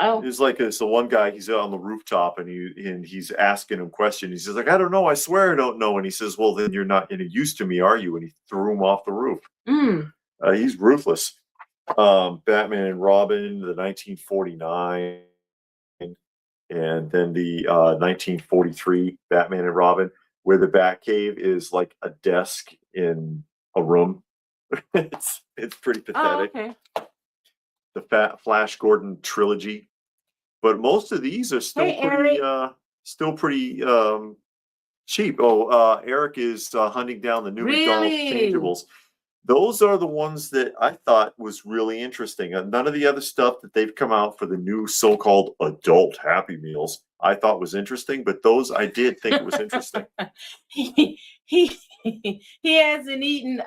Oh, It's like it's the one guy. He's on the rooftop and he's asking him questions. He's just like, I don't know. I swear I don't know. And he says, well, then you're not any use to me, are you? And he threw him off the roof. He's ruthless. Batman and Robin, the 1949, and then the 1943 Batman and Robin, where the Batcave is like a desk in a room. it's pretty pathetic. okay. The Flash Gordon trilogy, but most of these are still pretty cheap. Eric is hunting down the new McDonald's changeables. Those are the ones that I thought was really interesting. None of the other stuff that they've come out for the new so-called adult Happy Meals I thought was interesting, but those I did think it was interesting. he hasn't eaten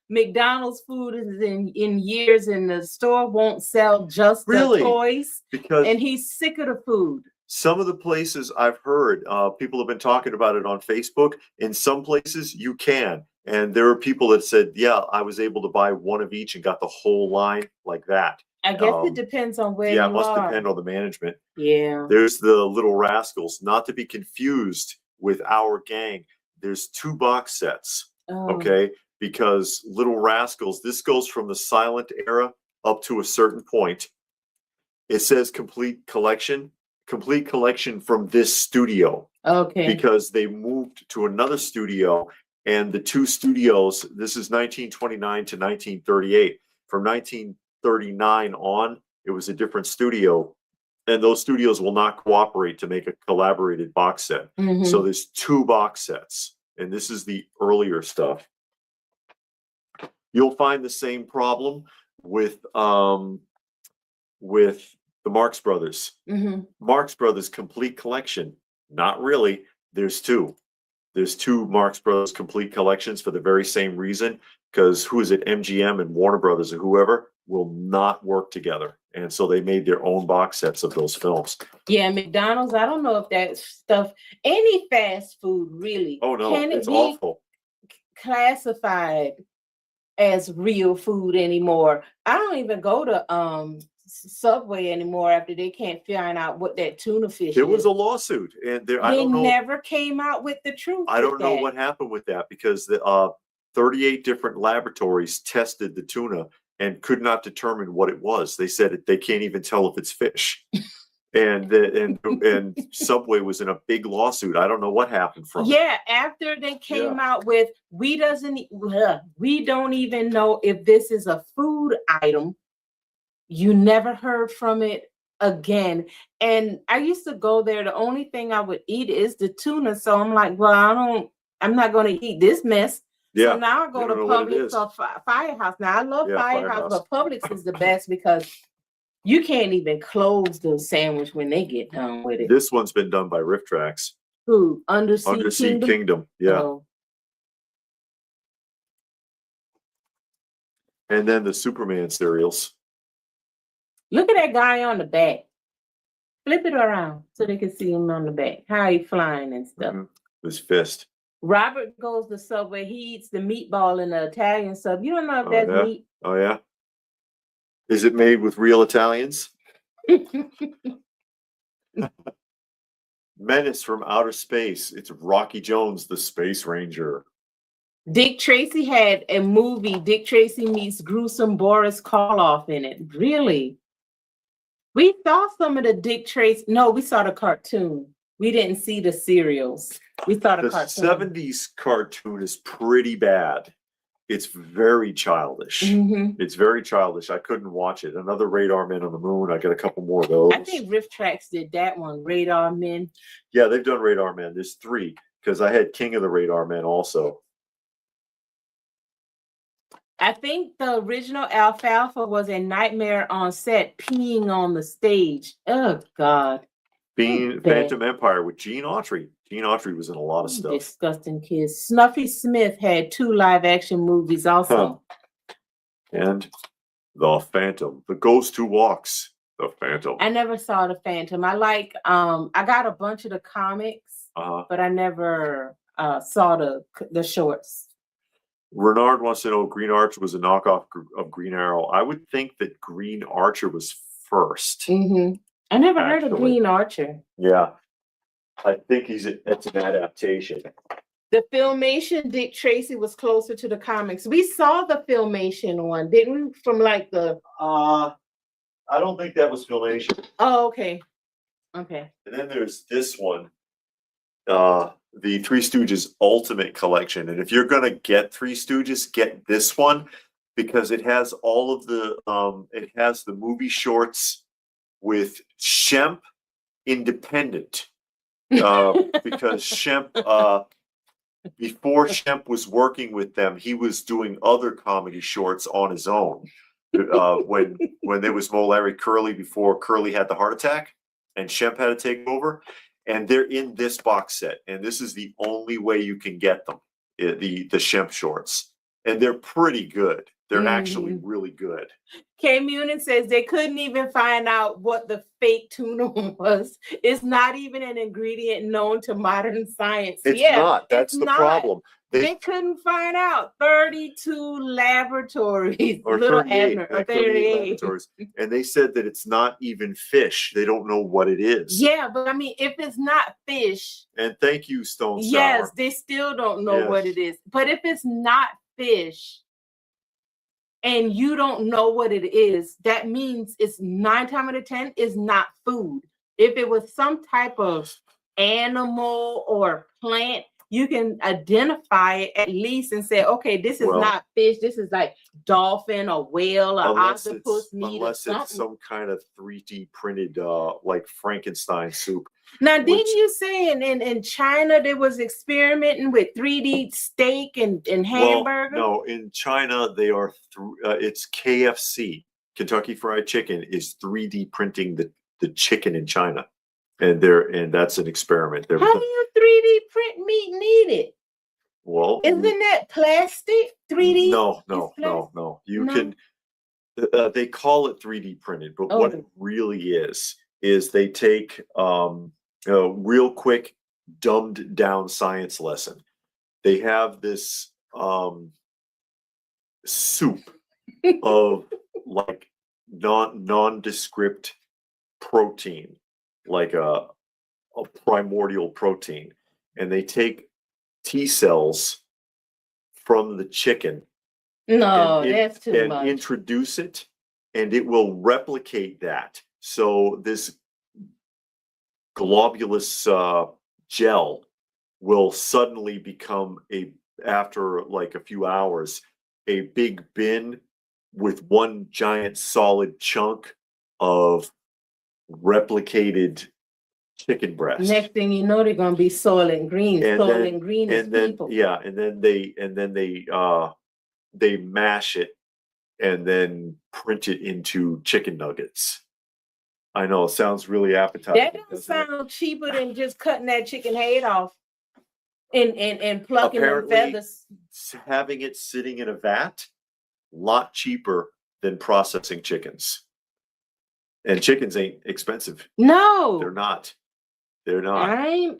McDonald's food in years, and the store won't sell just the toys and he's sick of the food. Some of the places I've heard, people have been talking about it on Facebook. In some places you can. And there are people that said, yeah, I was able to buy one of each and got the whole line like that. I guess it depends on where you are. Yeah, it must depend on the management. Yeah. There's the Little Rascals, not to be confused with Our Gang. There's 2 box sets, okay? Because Little Rascals, this goes from the silent era up to a certain point. It says complete collection from this studio. Okay. Because they moved to another studio. And the 2 studios, this is 1929 to 1938. From 1939 on, it was a different studio. And those studios will not cooperate to make a collaborated box set. So there's 2 box sets. And this is the earlier stuff. You'll find the same problem with the Marx Brothers. Marx Brothers complete collection. Not really. There's 2. There's 2 Marx Brothers complete collections for the very same reason, because who is it? MGM and Warner Brothers or whoever will not work together. And so they made their own box sets of those films. Yeah, McDonald's, I don't know if that stuff, any fast food really. Oh, no, it's awful. Classified as real food anymore. I don't even go to Subway anymore after they can't find out what that tuna fish There is. was a lawsuit, and they never came out with the truth. I don't know what happened with that, because the 38 different laboratories tested the tuna and could not determine what it was. They said they can't even tell if it's fish. and Subway was in a big lawsuit. I don't know what happened from it. After they came out with we don't even know if this is a food item. You never heard from it again. And I used to go there. The only thing I would eat is the tuna. So I'm like, well, I'm not going to eat this mess. So now I go to Publix or Firehouse. Now I love Firehouse, but Publix is the best because you can't even close the sandwich when they get done with it. This one's been done by Riff Tracks. Who? Undersea Kingdom. Yeah. Oh. And then the Superman cereals. Look at that guy on the back. Flip it around so they can see him on the back. How he flying and stuff. His fist. Robert goes to Subway. He eats the meatball in the Italian sub. You don't know if that's meat. Oh, yeah? Is it made with real Italians? Menace from Outer Space. It's Rocky Jones, the Space Ranger. Dick Tracy had a movie, Dick Tracy Meets Gruesome Boris Karloff, in it. Really? We saw some of the Dick Tracy. No, we saw the cartoon. We didn't see the serials. We saw the cartoon. The 70s cartoon is pretty bad. It's very childish. It's very childish. I couldn't watch it. Another Radar Men on the Moon. I got a couple more of those. I think Riff Tracks did that one, Radar Men. Yeah, they've done Radar Men. There's 3, because I had King of the Radar Men also. I think the original Alfalfa was a nightmare on set, peeing on the stage. Oh, God. Phantom Empire with Gene Autry. Gene Autry was in a lot of stuff. Disgusting kids. Snuffy Smith had 2 live-action movies also. And The Phantom. The Ghost Who Walks. The Phantom. I never saw The Phantom. I got a bunch of the comics, but I never saw the shorts. Renard wants to know if Green Archer was a knockoff of Green Arrow. I would think that Green Archer was first. I never heard of Actually. Green Archer. Yeah. I think it's an adaptation. The Filmation Dick Tracy was closer to the comics. We saw the Filmation one, didn't we? From like the I don't think that was Filmation. Oh, okay. Okay. And then there's this one, the Three Stooges Ultimate Collection. And if you're gonna get Three Stooges, get this one because it has all of the it has the movie shorts with Shemp independent. Because Shemp before Shemp was working with them, he was doing other comedy shorts on his own. When there was Mo Larry Curly before Curly had the heart attack and Shemp had to take over, and they're in this box set, and this is the only way you can get them, the Shemp shorts, and they're pretty good. They're actually really good. K Munin says they couldn't even find out what the fake tuna was. It's not even an ingredient known to modern science. It's not. That's the problem. They couldn't find out. 32 laboratories. Or Little 38, Abner, or 38 laboratories. And they said that it's not even fish. They don't know what it is. Yeah, but I mean, if it's not fish. And thank you, Stone Sour. Yes, they still don't know what it is. But if it's not fish, and you don't know what it is, that means it's 9 times out of 10 is not food. If it was some type of animal or plant, you can identify it at least and say, okay, this is not fish. This is like dolphin or whale or octopus meat. Unless it's some kind of 3D printed, like Frankenstein soup. Now, didn't you say in China there was experimenting with 3D steak and hamburger? Well, no, in China they are it's KFC, Kentucky Fried Chicken, is 3D printing the chicken in China, and that's an experiment. How do you 3D print meat needed? Well, isn't that plastic? 3D? No. You can. They call it 3D printed, but what it really is they take a real quick, dumbed down science lesson. They have this soup of like nondescript protein, like a primordial protein, and they take T cells from the chicken. No, that's too much. And introduce it, and it will replicate that. So this globulous gel will suddenly become after like a few hours, a big bin with one giant solid chunk of replicated chicken breast. Next thing you know, they're gonna be Soylent Green. Soylent Green is people. Yeah, and then they mash it and then print it into chicken nuggets. I know, it sounds really appetizing. That doesn't sound cheaper than just cutting that chicken head off and plucking the feathers. Having it sitting in a vat, a lot cheaper than processing chickens. And chickens ain't expensive. No, they're not. They're not. Are you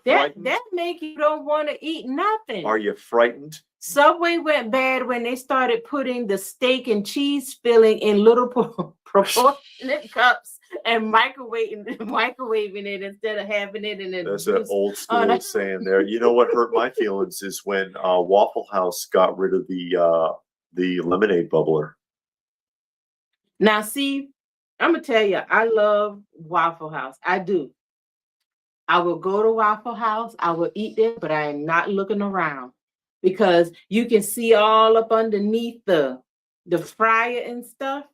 frightened? That make you don't want to eat nothing. Are you frightened? Subway went bad when they started putting the steak and cheese filling in little proportionate cups and microwaving it instead of having it in a. That's an old school saying there. You know what hurt my feelings is when Waffle House got rid of the lemonade bubbler. Now, see, I'm gonna tell you, I love Waffle House. I do. I will go to Waffle House. I will eat there, but I am not looking around because you can see all up underneath the fryer and stuff.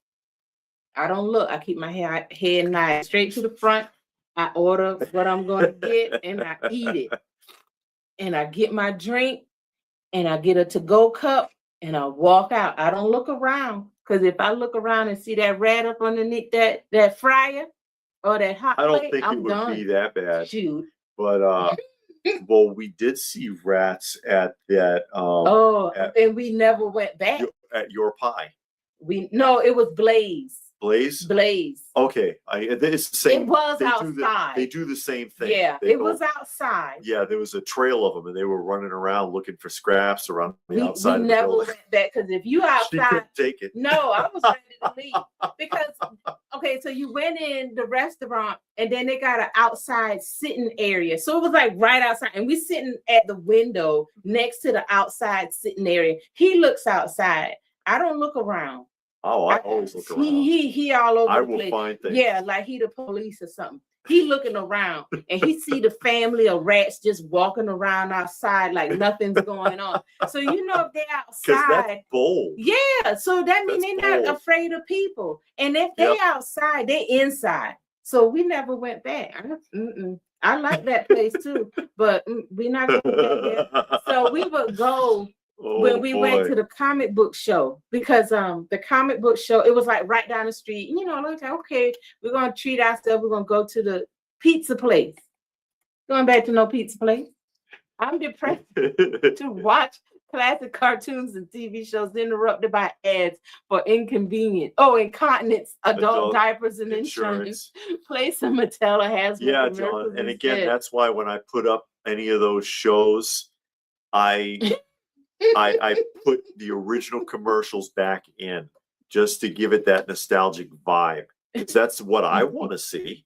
I don't look. I keep my head nice, straight to the front. I order what I'm going to get, and I eat it. And I get my drink, and I get a to-go cup, and I walk out. I don't look around. Because if I look around and see that rat up underneath that fryer or that hot plate, I don't think it would be that bad. Shoot. But well, we did see rats at that. And we never went back. At Your Pie. No, it was Blaze. Blaze? Blaze. Okay, it's the same. It was they outside. They do the same thing. Yeah, They it go, was outside. Yeah, there was a trail of them, and they were running around looking for scraps around the We outside of the never building. went back because if you She outside, couldn't take it. no, I was ready to leave because okay, so you went in the restaurant and then they got an outside sitting area, so it was like right outside, and we sitting at the window next to the outside sitting area. He looks outside. I don't look around. Oh, I always look around. He all over I the will place. find things. Yeah, like he the police or something. He looking around and he see the family of rats just walking around outside like nothing's going on. So you know if they're outside, that's bold. yeah. So that means they're not bold. afraid of people. And if they outside, they inside. So we never went back. I like that place too, but we're not going back there. So we would go. When we went to the comic book show, because the comic book show, it was like right down the street. You know, like, okay, we're gonna treat ourselves. We're gonna go to the pizza place. Going back to no pizza place. I'm depressed to watch classic cartoons and TV shows interrupted by ads for incontinence, adult diapers and insurance. Play some Mattel has. Yeah, John. And again, that's why when I put up any of those shows, I put the original commercials back in just to give it that nostalgic vibe. That's what I want to see.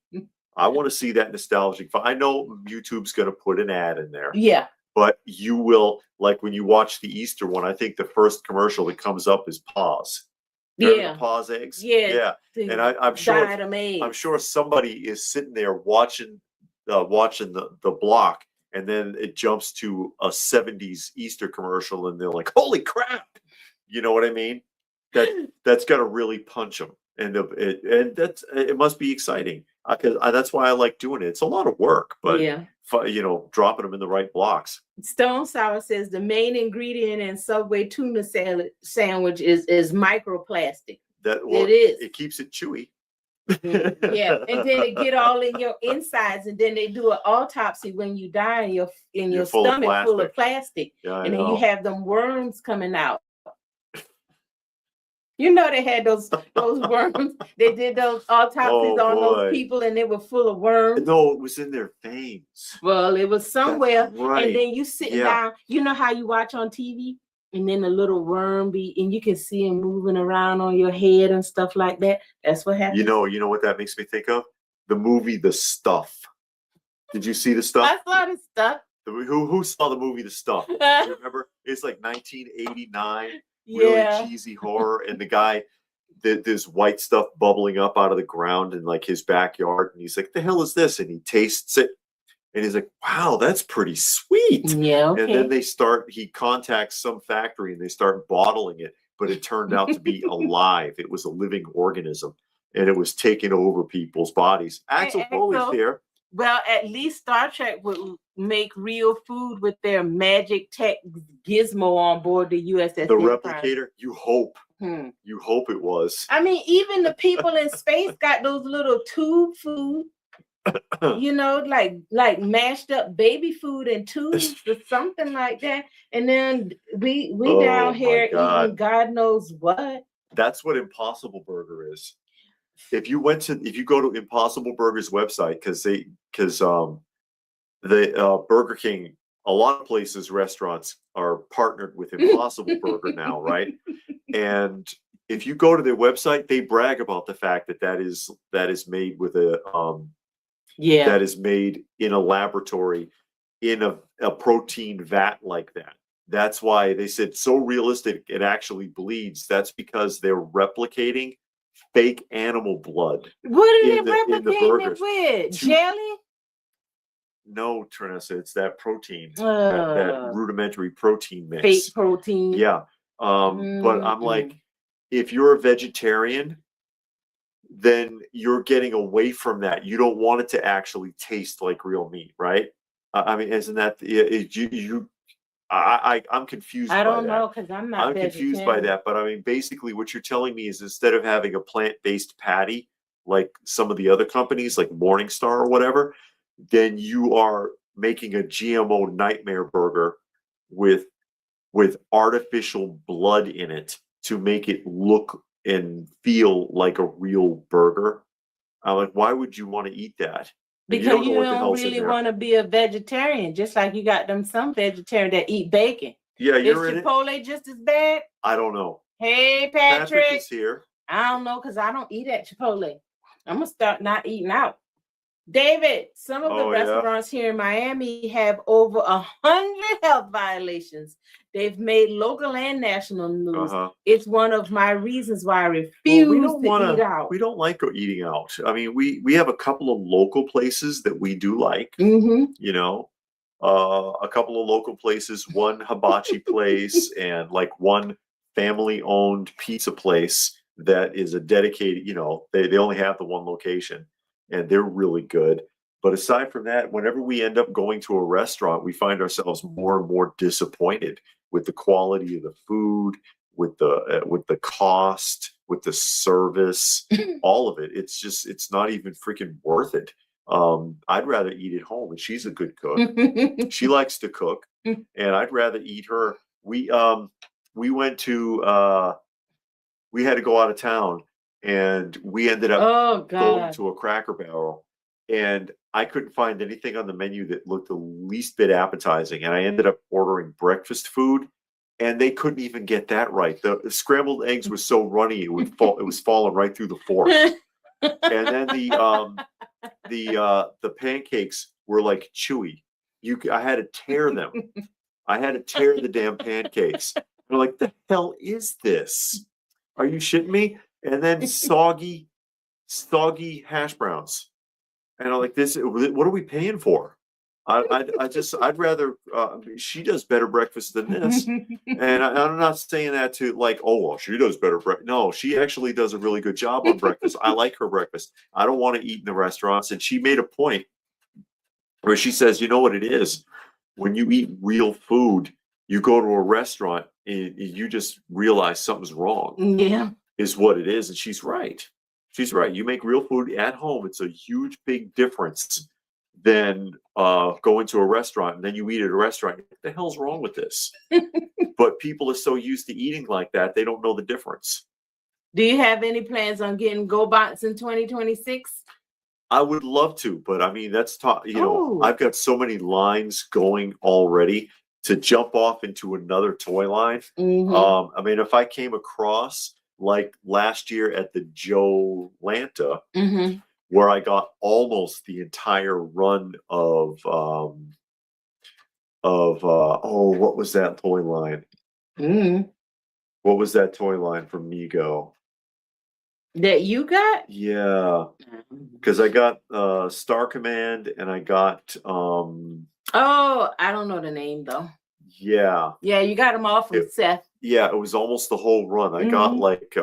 I want to see that nostalgic vibe. I know YouTube's going to put an ad in there. Yeah. But you will, like when you watch the Easter one, I think the first commercial that comes up is Paws. Remember the Paws eggs? Yeah. And I'm sure somebody is sitting there watching the block. And then it jumps to a 70s Easter commercial, and they're like, "Holy crap!" You know what I mean? That's got to really punch them, and it must be exciting because that's why I like doing it. It's a lot of work, but dropping them in the right blocks. Stone Sour says the main ingredient in Subway tuna sandwich is microplastic. It is. It keeps it chewy. Yeah, and then it get all in your insides, and then they do an autopsy when you die, and your stomach full of plastic, and then you have them worms coming out. You know they had those worms. They did those autopsies on those people, and they were full of worms. No, it was in their veins. Well, it was somewhere, right. And then you sitting down. You know how you watch on TV? And then a little worm and you can see him moving around on your head and stuff like that. That's what happened. You know what that makes me think of? The movie The Stuff. Did you see The Stuff? I saw The Stuff. Who saw the movie The Stuff? You remember? It's like 1989. Really cheesy horror. And the guy, there's white stuff bubbling up out of the ground in like his backyard. And he's like, "The hell is this?" And he tastes it. And he's like, "Wow, that's pretty sweet." Yeah. Okay. And then he contacts some factory and they start bottling it, but it turned out to be alive. It was a living organism and it was taking over people's bodies. Axel Foley's here. Well, at least Star Trek would make real food with their magic tech gizmo on board the USS. The replicator, you hope. You hope it was. I mean, even the people in space got those little tube food. You know, like mashed up baby food in tubes or something like that. And then we down here eating God knows what. That's what Impossible Burger is. If you go to Impossible Burger's website, because Burger King, a lot of places, restaurants are partnered with Impossible Burger now, right? And if you go to their website, they brag about the fact that is made with that is made in a laboratory in a protein vat like that. That's why they said so realistic it actually bleeds. That's because they're replicating fake animal blood. What are they replicating it with? Jelly? No, Trinessa, it's that protein, that rudimentary protein mix. Fake protein. Yeah. But I'm like, if you're a vegetarian, then you're getting away from that. You don't want it to actually taste like real meat, right? I mean, isn't that I'm confused. I don't know because I'm confused by that. But I mean, basically, what you're telling me is instead of having a plant-based patty like some of the other companies, like Morningstar or whatever, then you are making a GMO nightmare burger with artificial blood in it to make it look and feel like a real burger. I'm like, why would you want to eat that? And Because know you what the don't hell's in really there. want to be a vegetarian, just like you got them some vegetarian that eat bacon. Yeah, Is you're in it. Chipotle just as bad? I don't know. Hey, Patrick Patrick. is here. I don't know because I don't eat at Chipotle. I'm gonna start not eating out. David, some of the restaurants here in Miami have over 100 health violations. They've made local and national news. It's one of my reasons why I refuse to eat out. We don't like eating out. I mean, we have a couple of local places that we do like. Mm-hmm. You know, a couple of local places, one hibachi place, and like one family-owned pizza place that is a dedicated. You know, they only have the one location, and they're really good. But aside from that, whenever we end up going to a restaurant, we find ourselves more and more disappointed with the quality of the food, with the cost, with the service, all of it. It's not even freaking worth it. I'd rather eat at home, and she's a good cook. She likes to cook, and I'd rather eat her. We went to we had to go out of town, and we ended up going to a Cracker Barrel, and I couldn't find anything on the menu that looked the least bit appetizing, and I ended up ordering breakfast food, and they couldn't even get that right. The scrambled eggs was so runny it would fall. It was falling right through the fork, and then the pancakes were like chewy. I had to tear them. I had to tear the damn pancakes. I'm like, the hell is this? Are you shitting me? And then soggy hash browns. And I'm like, what are we paying for? I'd rather, she does better breakfast than this. And I'm not saying that to like, oh, well, she does better breakfast. No, she actually does a really good job on breakfast. I like her breakfast. I don't want to eat in the restaurants. And she made a point where she says, you know what it is? When you eat real food, you go to a restaurant and you just realize something's wrong. Yeah. Is what it is. And she's right. She's right. You make real food at home. It's a huge, big difference than going to a restaurant and then you eat at a restaurant. What the hell's wrong with this? But people are so used to eating like that, they don't know the difference. Do you have any plans on getting GoBots in 2026? I would love to, but I mean, that's I've got so many lines going already to jump off into another toy line. I mean, if I came across like last year at the Joe Lanta, where I got almost the entire run of what was that toy line? What was that toy line from Mego? That you got? Yeah, because I got Star Command and I got oh, I don't know the name though. Yeah, you got them all from Seth. Yeah, it was almost the whole run. I got like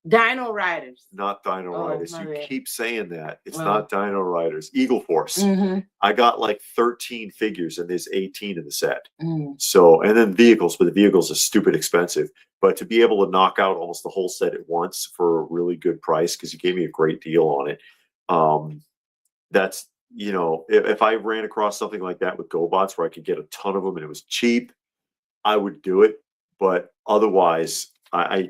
Dino Riders. Not Dino Riders. You keep saying that. It's not Dino Riders. Eagle Force. I got like 13 figures and there's 18 in the set. So, and then vehicles, but the vehicles are stupid expensive. But to be able to knock out almost the whole set at once for a really good price, because you gave me a great deal on it. That's, if I ran across something like that with GoBots where I could get a ton of them and it was cheap, I would do it. But otherwise, I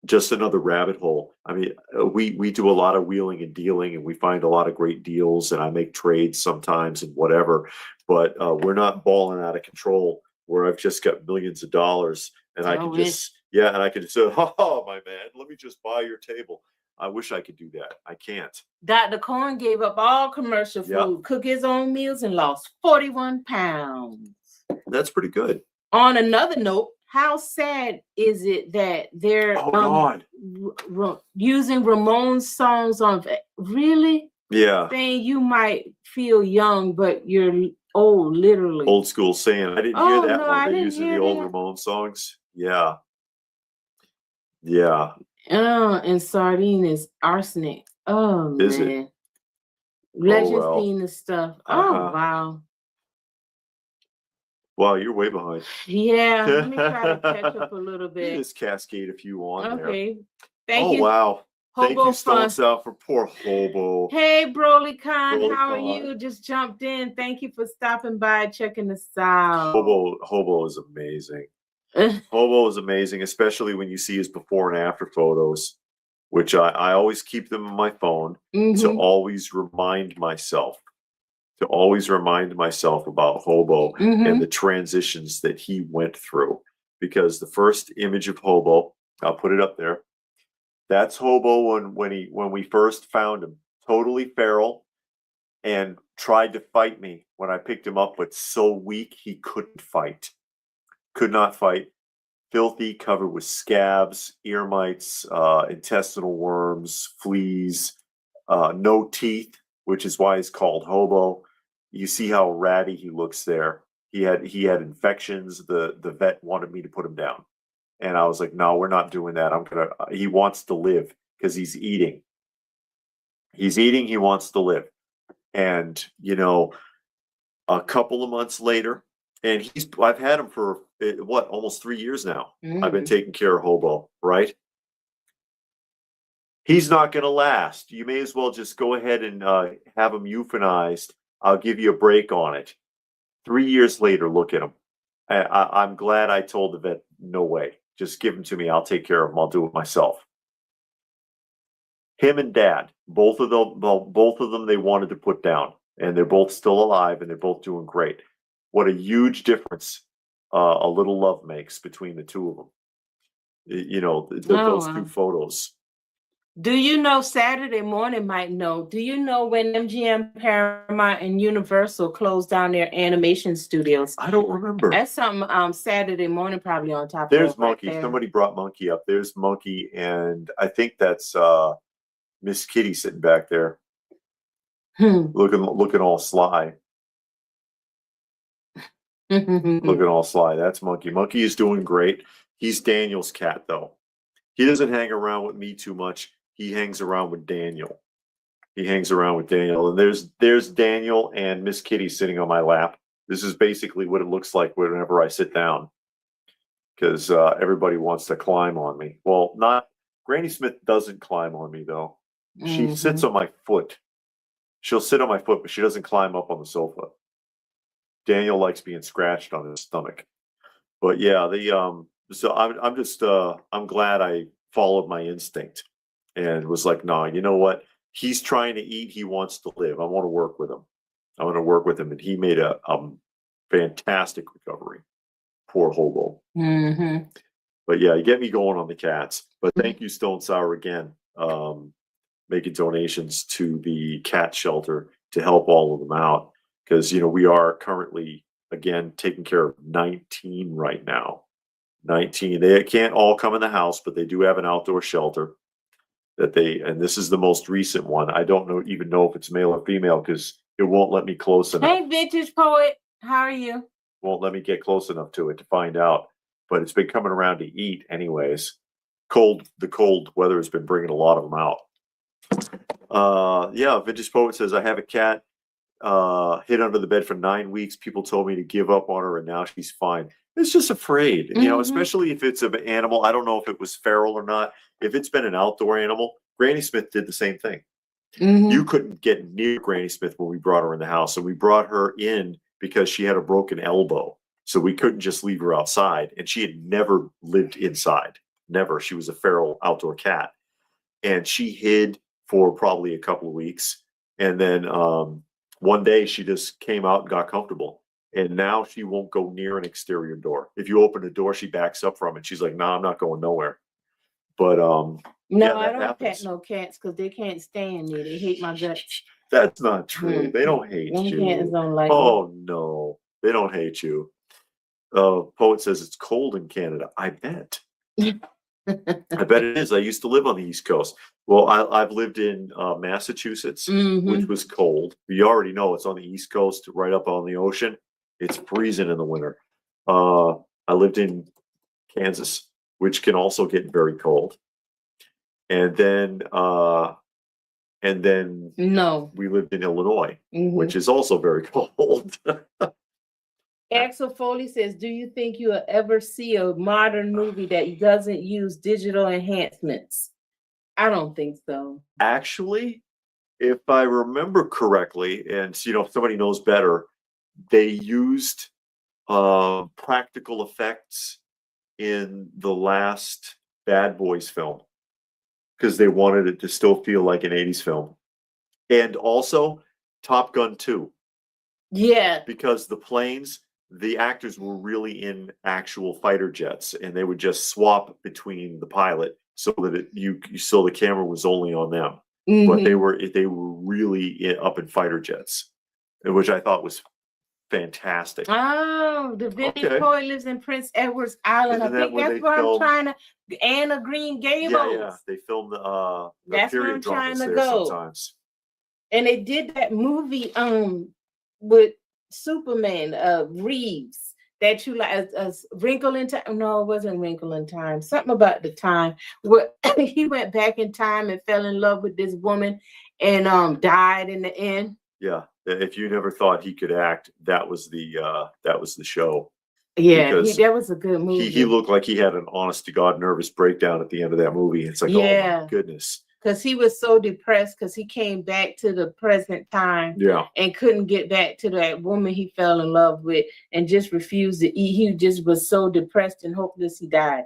just another rabbit hole. I mean, we do a lot of wheeling and dealing, and we find a lot of great deals, and I make trades sometimes and whatever. But we're not balling out of control where I've just got millions of dollars, and I can just say, oh my man, let me just buy your table. I wish I could do that. I can't. Dr. Corn gave up all commercial food, cook his own meals, and lost 41 pounds. That's pretty good. On another note, how sad is it that they're using Ramones songs on really? Yeah. Saying you might feel young, but you're old, literally. Old school saying. I didn't hear that one. They're using the old Ramones songs. Yeah. Yeah. And sardine is arsenic. Oh, is man. It? Legends theme and stuff. Oh, wow. Wow, you're way behind. Yeah, let me try to catch up a little bit. Just cascade a few on there. Okay. Thank you. Oh, wow. Hobo Thank you, Stone South, for poor Hobo. Hey, Broly Khan, how are you? Just jumped in. Thank you for stopping by, checking us out. Hobo is amazing. Hobo is amazing, especially when you see his before and after photos, which I always keep them on my phone to always remind myself, about Hobo and the transitions that he went through. Because the first image of Hobo, I'll put it up there. That's Hobo when we first found him, totally feral, and tried to fight me when I picked him up, but so weak he couldn't fight. Could not fight. Filthy, covered with scabs, ear mites, intestinal worms, fleas, no teeth, which is why he's called Hobo. You see how ratty he looks there. He had infections. The vet wanted me to put him down, and I was like, no, we're not doing that. He wants to live because he's eating. He wants to live. And, a couple of months later, and I've had him for almost 3 years now. I've been taking care of Hobo, right? He's not going to last. You may as well just go ahead and have him euthanized. I'll give you a break on it. 3 years later, look at him. I'm glad I told the vet, no way. Just give him to me. I'll take care of him. I'll do it myself. Him and Dad, both of them, they wanted to put down, and they're both still alive, and they're both doing great. What a huge difference a little love makes between the two of them. Those two photos. Do you know, Saturday Morning might know, do you know when MGM, Paramount, and Universal closed down their animation studios? I don't remember. That's something Saturday Morning probably on top There's of. Monkey. Right there. Somebody brought Monkey up. There's Monkey, and I think that's Miss Kitty sitting back there. Looking all sly. Looking all sly. That's Monkey. Monkey is doing great. He's Daniel's cat, though. He doesn't hang around with me too much. He hangs around with Daniel. And there's Daniel and Miss Kitty sitting on my lap. This is basically what it looks like whenever I sit down, because everybody wants to climb on me. Well, not Granny Smith doesn't climb on me, though. She sits on my foot. She'll sit on my foot, but she doesn't climb up on the sofa. Daniel likes being scratched on his stomach. But yeah, so I'm glad I followed my instinct and was like, no, you know what? He's trying to eat. He wants to live. I want to work with him. And he made a fantastic recovery. Poor Hobo. But yeah, you get me going on the cats. But thank you, Stone Sour, again. Making donations to the cat shelter to help all of them out. Because, we are currently, again, taking care of 19 right now. 19. They can't all come in the house, but they do have an outdoor shelter and this is the most recent one. I don't even know if it's male or female because it won't let me close enough. Hey, Vintage Poet, how are you? Won't let me get close enough to it to find out. But it's been coming around to eat anyways. The cold weather has been bringing a lot of them out. Yeah, Vintage Poet says, I have a cat hid under the bed for 9 weeks. People told me to give up on her, and now she's fine. It's just afraid, especially if it's an animal. I don't know if it was feral or not. If it's been an outdoor animal, Granny Smith did the same thing. You couldn't get near Granny Smith when we brought her in the house, and we brought her in because she had a broken elbow, so we couldn't just leave her outside. And she had never lived inside, never. She was a feral outdoor cat, and she hid for probably a couple of weeks, and then one day she just came out and got comfortable. And now she won't go near an exterior door. If you open the door, she backs up from it. She's like, "No, I'm not going nowhere." But no, yeah, I don't pet no cats because they can't stand me. They hate my guts. That's not true. They don't hate you. Cats don't like me. No, they don't hate you. Poet says it's cold in Canada. I bet. I bet it is. I used to live on the East Coast. Well, I've lived in Massachusetts, which was cold. You already know it's on the East Coast, right up on the ocean. It's freezing in the winter. I lived in Kansas, which can also get very cold. And then we lived in Illinois, which is also very cold. Axel Foley says, do you think you'll ever see a modern movie that doesn't use digital enhancements? I don't think so. Actually, if I remember correctly, and if somebody knows better, they used practical effects in the last Bad Boys film because they wanted it to still feel like an 80s film. And also Top Gun 2. Yeah. Because the planes, the actors were really in actual fighter jets, and they would just swap between the pilot so that you the camera was only on them. Mm-hmm. But they were really up in fighter jets, which I thought was fantastic. Oh, the Vinny Coy lives in Prince Edward's Island. Isn't I think that's where I'm trying to. Anna Green Gables. Yeah. They filmed the that's where I'm period trying dramas to there go. sometimes. And they did that movie with Superman, Reeves, that you like a Wrinkle in Time. No, it wasn't Wrinkle in Time. Something about the time where he went back in time and fell in love with this woman and died in the end. Yeah. If you never thought he could act, that was the show. Yeah, that was a good movie. He looked like he had an honest to God nervous breakdown at the end of that movie. It's like, oh my goodness. Because he was so depressed because he came back to the present time and couldn't get back to that woman he fell in love with and just refused to eat. He just was so depressed and hopeless he died.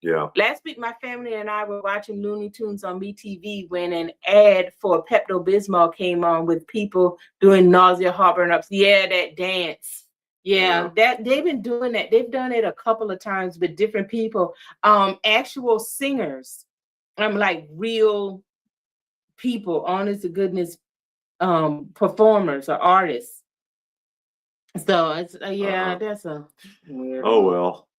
Yeah. Last week, my family and I were watching Looney Tunes on MeTV when an ad for Pepto-Bismol came on with people doing nausea, heartburn ups. Yeah, that dance. Yeah, that they've been doing that. They've done it a couple of times with different people. Actual singers. Like real people, honest to goodness, performers or artists. So it's that's a weird. Oh well.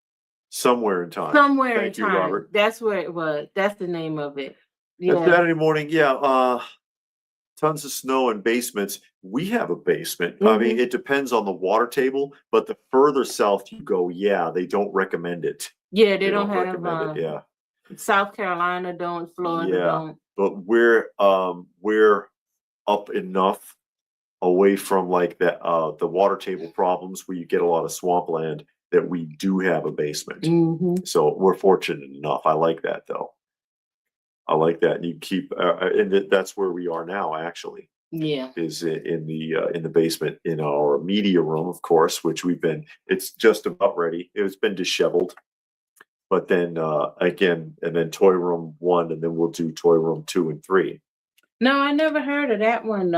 Somewhere in time. Somewhere in time. Robert. That's where it was. That's the name of it. Yeah. Saturday morning, tons of snow and basements. We have a basement. Mm-hmm. I mean, it depends on the water table, but the further south you go, they don't recommend it. Yeah, they don't have it. South Carolina don't, Florida don't. But we're up enough away from like the water table problems where you get a lot of swampland that we do have a basement. Mm-hmm. So we're fortunate enough. I like that though. I like that. And you keep, and that's where we are now actually. Yeah. Is in the basement in our media room, of course, which it's just about ready. It's been disheveled. But then again, and then Toy Room 1, and then we'll do Toy Room 2 and 3. No, I never heard of that one.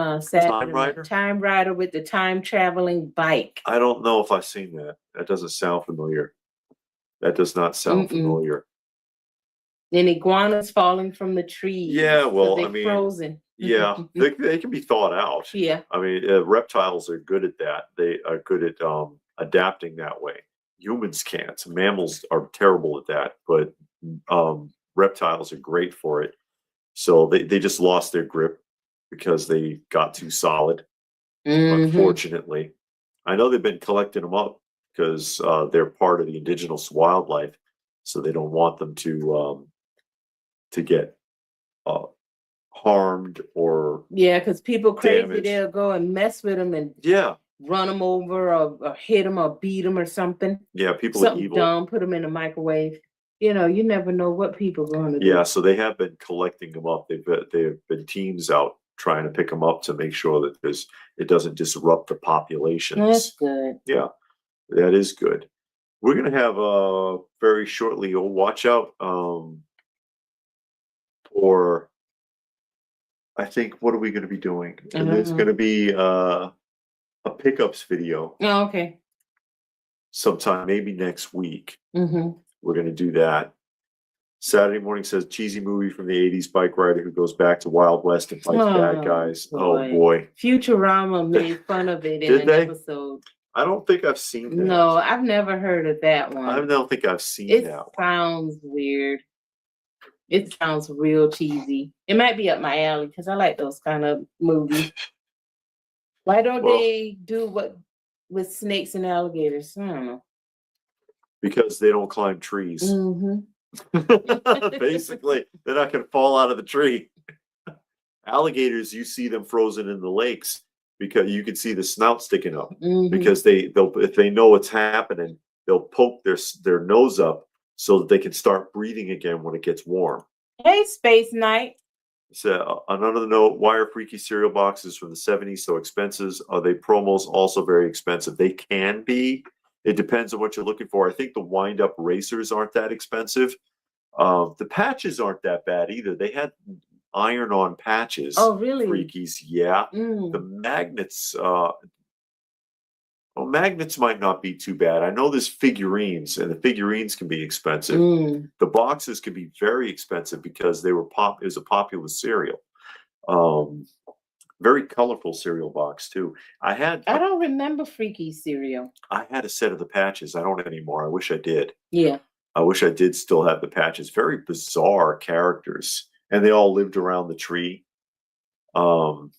Time Rider with the time traveling bike. I don't know if I've seen that. That doesn't sound familiar. That does not sound familiar. And iguanas falling from the trees. Yeah, well, I mean, frozen. Yeah, they can be thawed out. Yeah. I mean, reptiles are good at that. They are good at adapting that way. Humans can't. Mammals are terrible at that, but reptiles are great for it. So they just lost their grip because they got too solid. Mm-hmm. Unfortunately, I know they've been collecting them up because they're part of the indigenous wildlife, so they don't want them to get harmed or because people crazy damaged. They'll go and mess with them and run them over or hit them or beat them or something. Yeah, people something are evil. Dumb, put them in the microwave. You never know what people are going to do. Yeah, so they have been collecting them up. They've been teams out trying to pick them up to make sure that it doesn't disrupt the populations. That's good. Yeah, that is good. We're going to have very shortly, watch out for, I think, what are we going to be doing? And there's going to be a pickups video. Oh, okay. Sometime, maybe next week. Mm-hmm. We're going to do that. Saturday morning says cheesy movie from the 80s bike rider who goes back to Wild West and fights bad guys. Boy. Oh boy. Futurama made fun of it in an episode. I don't think I've seen that. No, I've never heard of that one. I don't think I've seen that one. It sounds weird. It sounds real cheesy. It might be up my alley because I like those kind of movies. Why don't they do what with snakes and alligators? I don't know. Because they don't climb trees. Mm-hmm. Basically, they're not going to fall out of the tree. Alligators, you see them frozen in the lakes because you can see the snout sticking up. Mm-hmm. Because they'll if they know what's happening, they'll poke their nose up so that they can start breathing again when it gets warm. Hey, Space Knight. So another note: Wire Freaky cereal boxes from the 70s, so expenses. Are they promos? Also very expensive. They can be. It depends on what you're looking for. I think the wind-up racers aren't that expensive. The patches aren't that bad either. They had iron-on patches. Oh, really? Freakies, yeah. The magnets, well, magnets might not be too bad. I know there's figurines, and the figurines can be expensive. The boxes can be very expensive because they were it was a popular cereal. Very colorful cereal box too. I don't remember Freaky cereal. I had a set of the patches. I don't anymore. I wish I did. Yeah. I wish I did still have the patches. Very bizarre characters, and they all lived around the tree. But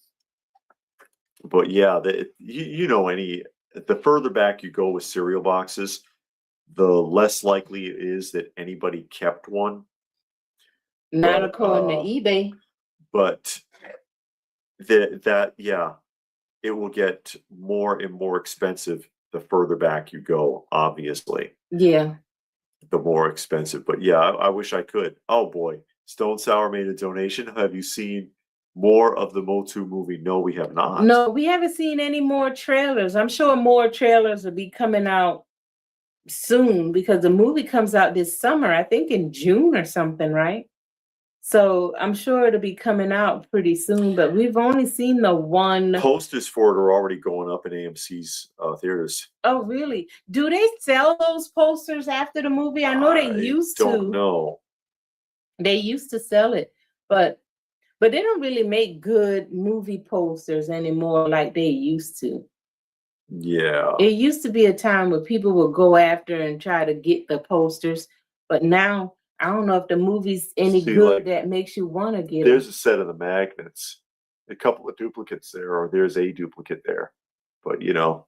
yeah, you know, the further back you go with cereal boxes, the less likely it is that anybody kept one. Not according to eBay. But yeah, it will get more and more expensive the further back you go, obviously. Yeah. The more expensive. But yeah, I wish I could. Oh boy. Stone Sour made a donation. Have you seen more of the Motu movie? No, we have not. No, we haven't seen any more trailers. I'm sure more trailers will be coming out soon because the movie comes out this summer, I think in June or something, right? So I'm sure it'll be coming out pretty soon, but we've only seen the one. Posters for it are already going up in AMC's theaters. Oh, really? Do they sell those posters after the movie? I know they used to. I don't know. They used to sell it, but they don't really make good movie posters anymore like they used to. Yeah. It used to be a time where people would go after and try to get the posters, but now I don't know if the movie's any good like, that makes you want to get there's a set of the magnets, a couple of duplicates there, or there's a duplicate there. But, you know,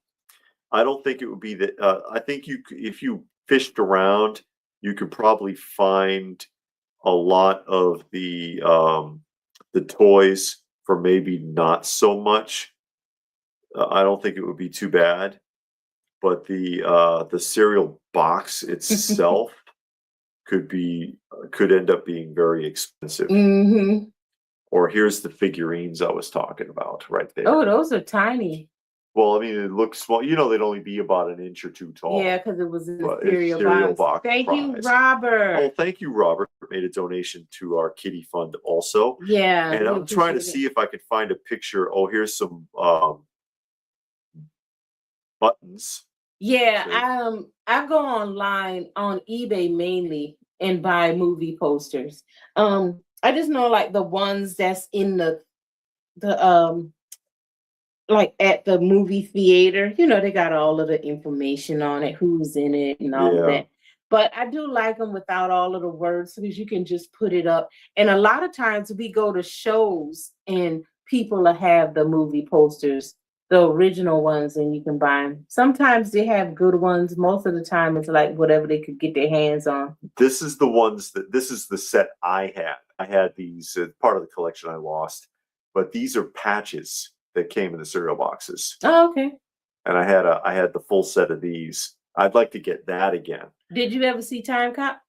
I don't think it would be that. I think if you fished around, you could probably find a lot of the toys for maybe not so much. I don't think it would be too bad. But the cereal box itself could end up being very expensive. Or here's the figurines I was talking about right there. Oh, those are tiny. Well, I mean, it looks small. You know, they'd only be about an inch or two tall. Yeah, because it was in the cereal box. Thank you, Robert. Oh, thank you, Robert. Made a donation to our kitty fund also. Yeah. And I'm trying to see if I could find a picture. Oh, here's some buttons. Yeah, I go online on eBay mainly and buy movie posters. I just know like the ones that's in the like at the movie theater, you know, they got all of the information on it, who's in it and all of that. But I do like them without all of the words because you can just put it up. And a lot of times we go to shows and people will have the movie posters, the original ones, and you can buy them. Sometimes they have good ones. Most of the time it's like whatever they could get their hands on. This is the set I had. I had these part of the collection I lost, but these are patches that came in the cereal boxes. Oh, okay. And I had the full set of these. I'd like to get that again. Did you ever see Time Cop?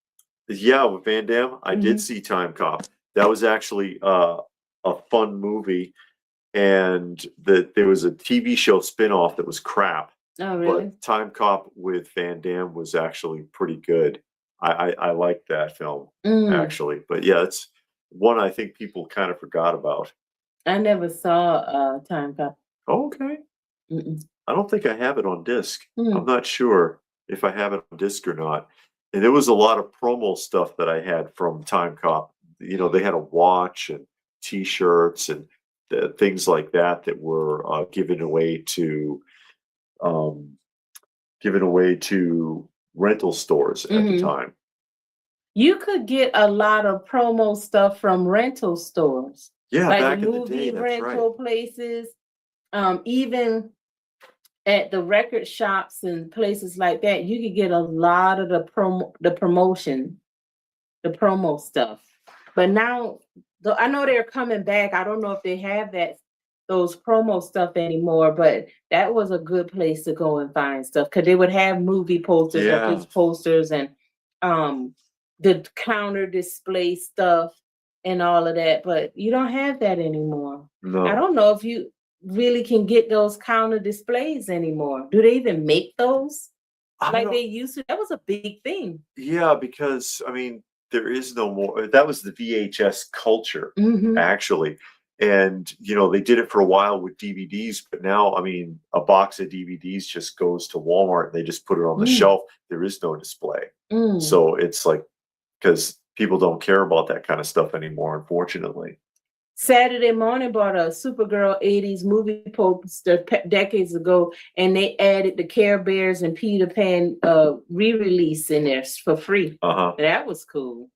Yeah, with Van Damme, I did see Time Cop. That was actually a fun movie, and there was a TV show spinoff that was crap. Oh, really? But Time Cop with Van Damme was actually pretty good. I liked that film actually, but yeah, it's one I think people kind of forgot about. I never saw Time Cop. Okay. I don't think I have it on disc. I'm not sure if I have it on disc or not. And there was a lot of promo stuff that I had from Time Cop. You know, they had a watch and T-shirts and things like that were given away to rental stores at the time. You could get a lot of promo stuff from rental stores. Yeah, like back in the movie day, that's rental places, even at the record shops and places like that, you could get a lot of the promo stuff. But now, I know they're coming back. I don't know if they have those promo stuff anymore, but that was a good place to go and find stuff because they would have movie posters, posters, and the counter display stuff. And all of that, but you don't have that anymore. No. I don't know if you really can get those counter displays anymore. Do they even make those? I like don't, they used to. That was a big thing. yeah, because I mean, there is no more. That was the VHS culture, Hmm. actually. And they did it for a while with DVDs, but now, I mean, a box of DVDs just goes to Walmart and they just put it on the Mm. shelf. There is no display. Mm. So it's like, because people don't care about that kind of stuff anymore, unfortunately. Saturday Morning bought a Supergirl 80s movie poster decades ago, and they added the Care Bears and Peter Pan re-release in there for free. Uh-huh. That was cool.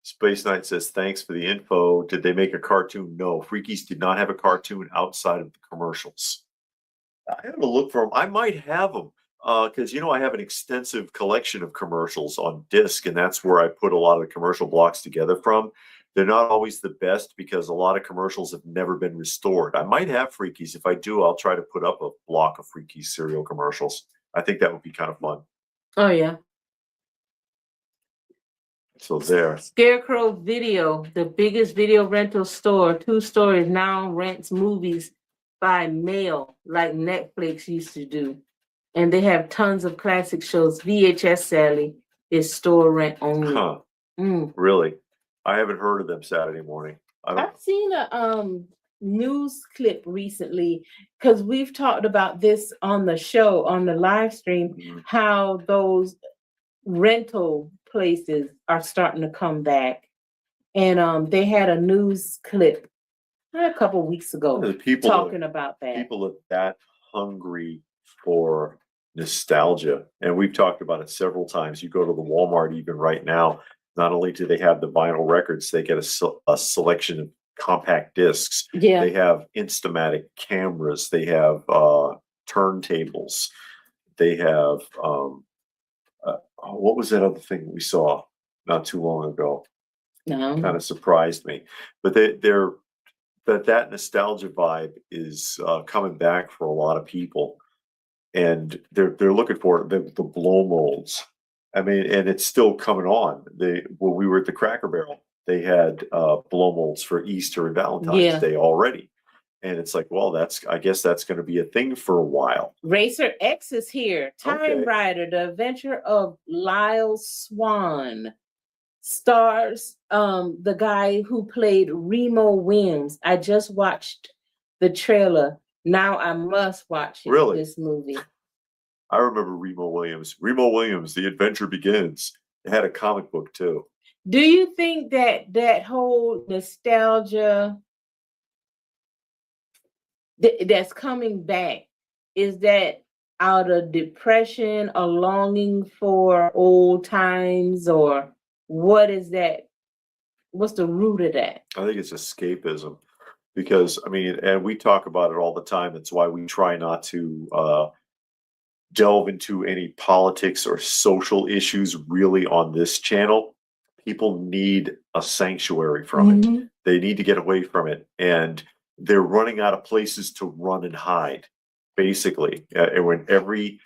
Space Knight says, thanks for the info. Did they make a cartoon? No. Freakies did not have a cartoon outside of the commercials. I have to look for them. I might have them because, I have an extensive collection of commercials on disc, and that's where I put a lot of the commercial blocks together from. They're not always the best because a lot of commercials have never been restored. I might have Freakies. If I do, I'll try to put up a block of Freakies serial commercials. I think that would be kind of fun. Oh, yeah. So there. Scarecrow Video, the biggest video rental store, 2 stories, now rents movies by mail like Netflix used to do. And they have tons of classic shows. VHS, sadly, is store rent only. Huh. Really? I haven't heard of them Saturday morning. I've seen a news clip recently because we've talked about this on the show, on the live stream, how those rental places are starting to come back. And they had a news clip a couple weeks ago talking about that. People are that hungry for nostalgia. And we've talked about it several times. You go to the Walmart even right now, not only do they have the vinyl records, they get a selection of compact discs. Yeah. They have Instamatic cameras. They have turntables. They have what was that other thing we saw not too long ago? No. Kind of surprised me. But that nostalgia vibe is coming back for a lot of people, and they're looking for the blow molds. I mean, and it's still coming on. When we were at the Cracker Barrel, they had blow molds for Easter and Valentine's Day already, and it's like, well, I guess that's going to be a thing for a while. Racer X is here. Time Rider: The Adventure of Lyle Swan. Stars the guy who played Remo Williams. I just watched the trailer. Now I must watch it, Really? This movie. I remember Remo Williams. Remo Williams, The Adventure Begins. It had a comic book too. Do you think that whole nostalgia that's coming back, is that out of depression, a longing for old times, or what is that? What's the root of that? I think it's escapism because, I mean, and we talk about it all the time. It's why we try not to delve into any politics or social issues really on this channel. People need a sanctuary from it. They need to get away from it. And they're running out of places to run and hide, basically. And when every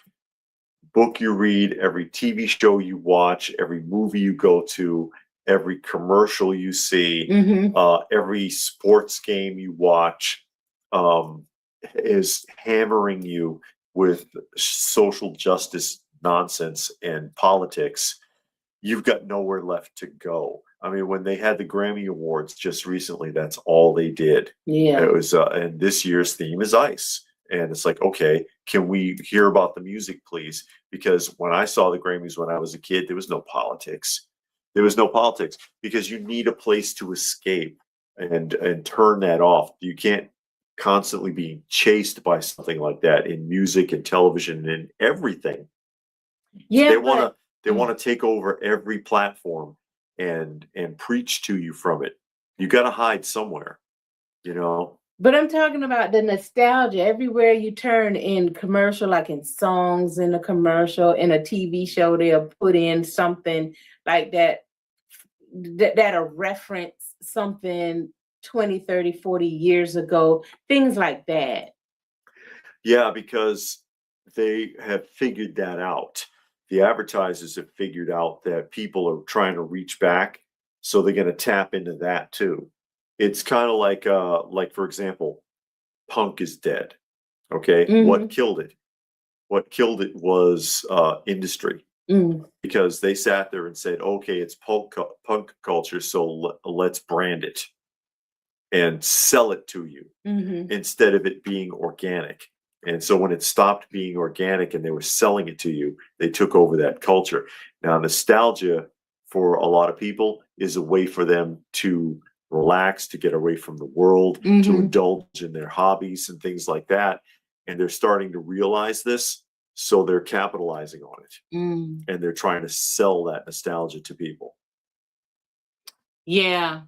book you read, every TV show you watch, every movie you go to, every commercial you see, every sports game you watch is hammering you with social justice nonsense and politics, you've got nowhere left to go. I mean, when they had the Grammy Awards just recently, that's all they did. Yeah. It was, and this year's theme is ice. And it's like, okay, can we hear about the music, please? Because when I saw the Grammys when I was a kid, there was no politics. There was no politics because you need a place to escape and turn that off. You can't constantly be chased by something like that in music and television and everything. Yeah, they want to take over every platform and preach to you from it. You got to hide somewhere, you know. But I'm talking about the nostalgia. Everywhere you turn in commercial, like in songs in a commercial, in a TV show, they'll put in something like that'll reference something 20, 30, 40 years ago, things like that. Yeah, because they have figured that out. The advertisers have figured out that people are trying to reach back, so they're going to tap into that too. It's kind of like for example, punk is dead. Okay, what killed it? what killed it was industry. Because they sat there and said, okay, it's punk culture, so let's brand it and sell it to you instead of it being organic. And so when it stopped being organic and they were selling it to you, they took over that culture. Now, nostalgia for a lot of people is a way for them to relax, to get away from the world, to indulge in their hobbies and things like that. And they're starting to realize this. So they're capitalizing on it, and they're trying to sell that nostalgia to people. Yeah,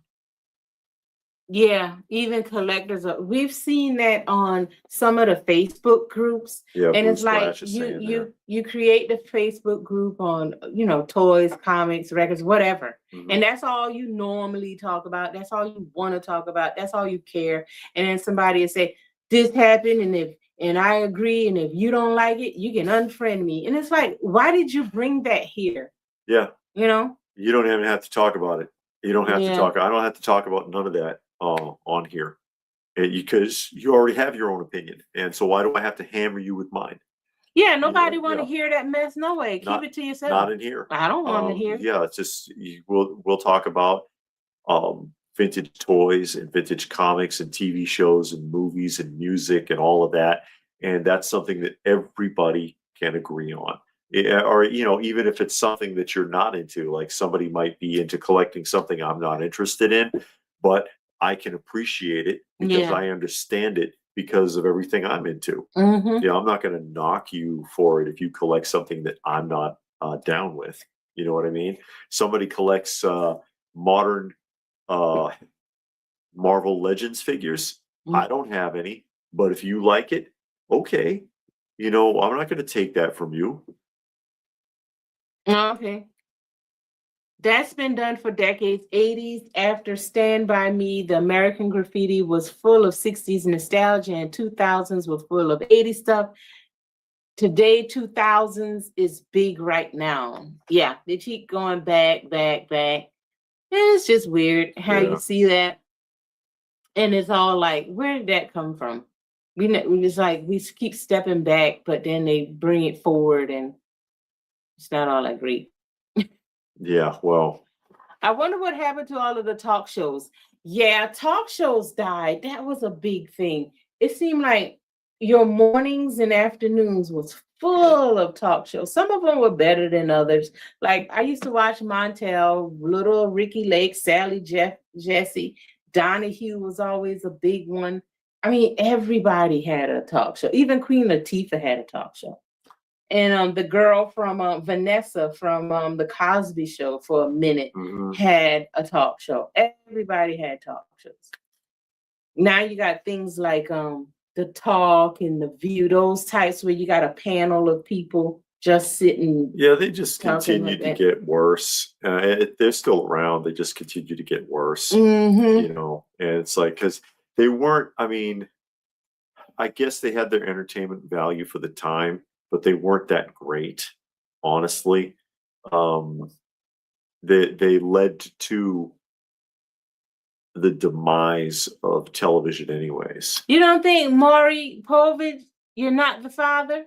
even collectors. We've seen that on some of the Facebook groups, Yeah, and it's like Splash is saying that. you create the Facebook group on toys, comics, records, whatever, and that's all you normally talk about. That's all you want to talk about. That's all you care. And then somebody will say this happened, and I agree. And if you don't like it, you can unfriend me. And it's like, why did you bring that here? Yeah. You don't even have to talk about it. You don't have to talk. I don't have to talk about none of that on here. Because you already have your own opinion. And so why do I have to hammer you with mine? Yeah, nobody want to hear that mess. No way. Keep it to yourself. Not in here. I don't want to hear. Yeah, it's just we'll talk about vintage toys and vintage comics and TV shows and movies and music and all of that. And that's something that everybody can agree on. Or, even if it's something that you're not into, like somebody might be into collecting something I'm not interested in, but I can appreciate it because I understand it because of everything I'm into. I'm not going to knock you for it if you collect something that I'm not down with. You know what I mean? Somebody collects modern Marvel Legends figures. I don't have any, but if you like it, okay. I'm not going to take that from you. Okay. That's been done for decades. 80s, after Stand By Me, the American Graffiti was full of 60s nostalgia, and 2000s was full of 80s stuff. Today, 2000s is big right now. Yeah, they keep going back. It's just weird how you see that. And it's all like, where did that come from? It's like we keep stepping back, but then they bring it forward, and it's not all that great. Yeah, well. I wonder what happened to all of the talk shows. Yeah, talk shows died. That was a big thing. It seemed like your mornings and afternoons was full of talk shows. Some of them were better than others. Like I used to watch Montel, Little Ricky Lake, Sally Jesse. Donahue was always a big one. I mean, everybody had a talk show. Even Queen Latifah had a talk show. And the girl from Vanessa from the Cosby Show for a minute had a talk show. Everybody had talk shows. Now you got things like The Talk and The View, those types where you got a panel of people just sitting. Yeah, they just continue to get worse. They're still around. They just continue to get worse. And it's like, because they weren't, I guess they had their entertainment value for the time, but they weren't that great, honestly. They led to the demise of television anyways. You don't think Maury Povich, You're Not the Father?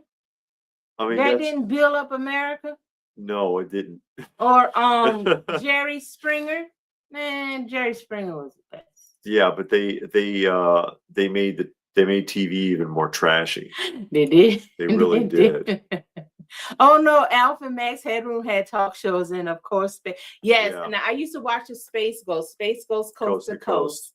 That didn't build up America? No, it didn't. Or Jerry Springer? Man, Jerry Springer was the best. Yeah, but they made TV even more trashy. They did. They really did. Oh no, Alf and Max Headroom had talk shows, and of course, and I used to watch the Space Ghost Coast to Coast.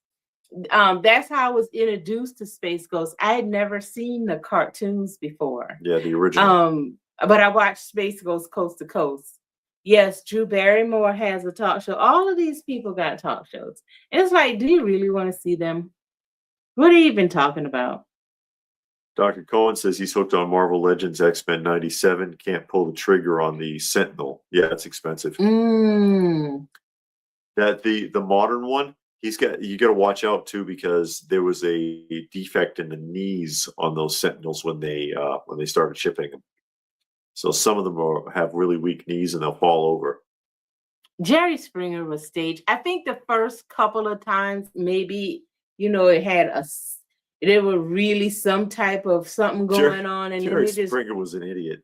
That's how I was introduced to Space Ghost. I had never seen the cartoons before. Yeah, the original. But I watched Space Ghost Coast to Coast. Yes, Drew Barrymore has a talk show. All of these people got talk shows. And it's like, do you really want to see them? What are you even talking about? Dr. Cohen says he's hooked on Marvel Legends X-Men 97. Can't pull the trigger on the Sentinel. Yeah, it's expensive. That the modern one, you got to watch out too, because there was a defect in the knees on those Sentinels when they started shipping them. So some of them have really weak knees and they'll fall over. Jerry Springer was staged. I think the first couple of times, maybe, it had there were really some type of something going on, and Jerry then just Springer was an idiot.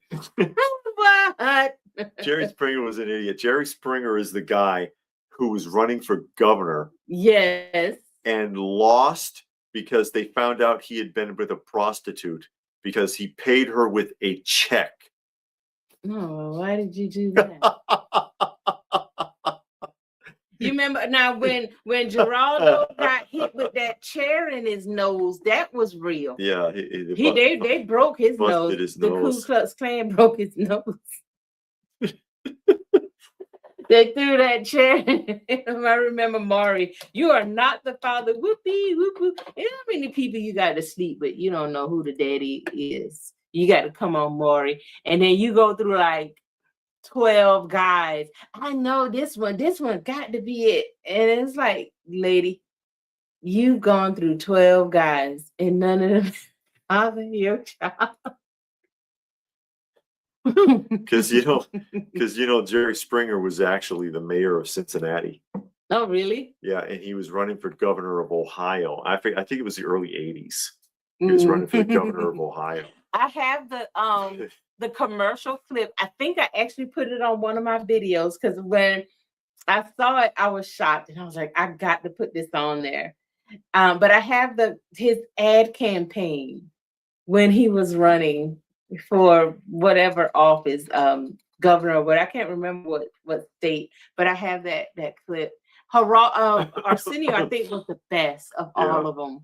what? Jerry Springer was an idiot. Jerry Springer is the guy who was running for governor. Yes. And lost because they found out he had been with a prostitute because he paid her with a check. Oh, why did you do that? You remember now when Geraldo got hit with that chair in his nose, that was real. Yeah, they broke his nose. The Ku Klux Klan broke his nose. They threw that chair. I remember Maury. You are not the father. Whoopee, whoop, whoop. You know how many people you got to sleep with? You don't know who the daddy is. You got to come on, Maury. And then you go through like 12 guys. I know this one got to be it. And it's like, lady, you've gone through 12 guys and none of them father your child. Because Jerry Springer was actually the mayor of Cincinnati. Oh, really? Yeah, and he was running for governor of Ohio. I think it was the early 80s. He was running for the governor of Ohio. I have the commercial clip. I think I actually put it on one of my videos because when I saw it, I was shocked and I was like, I got to put this on there. But I have his ad campaign when he was running for whatever office, governor, but I can't remember what state, but I have that clip. Arsenio, I think, was the best of all of them.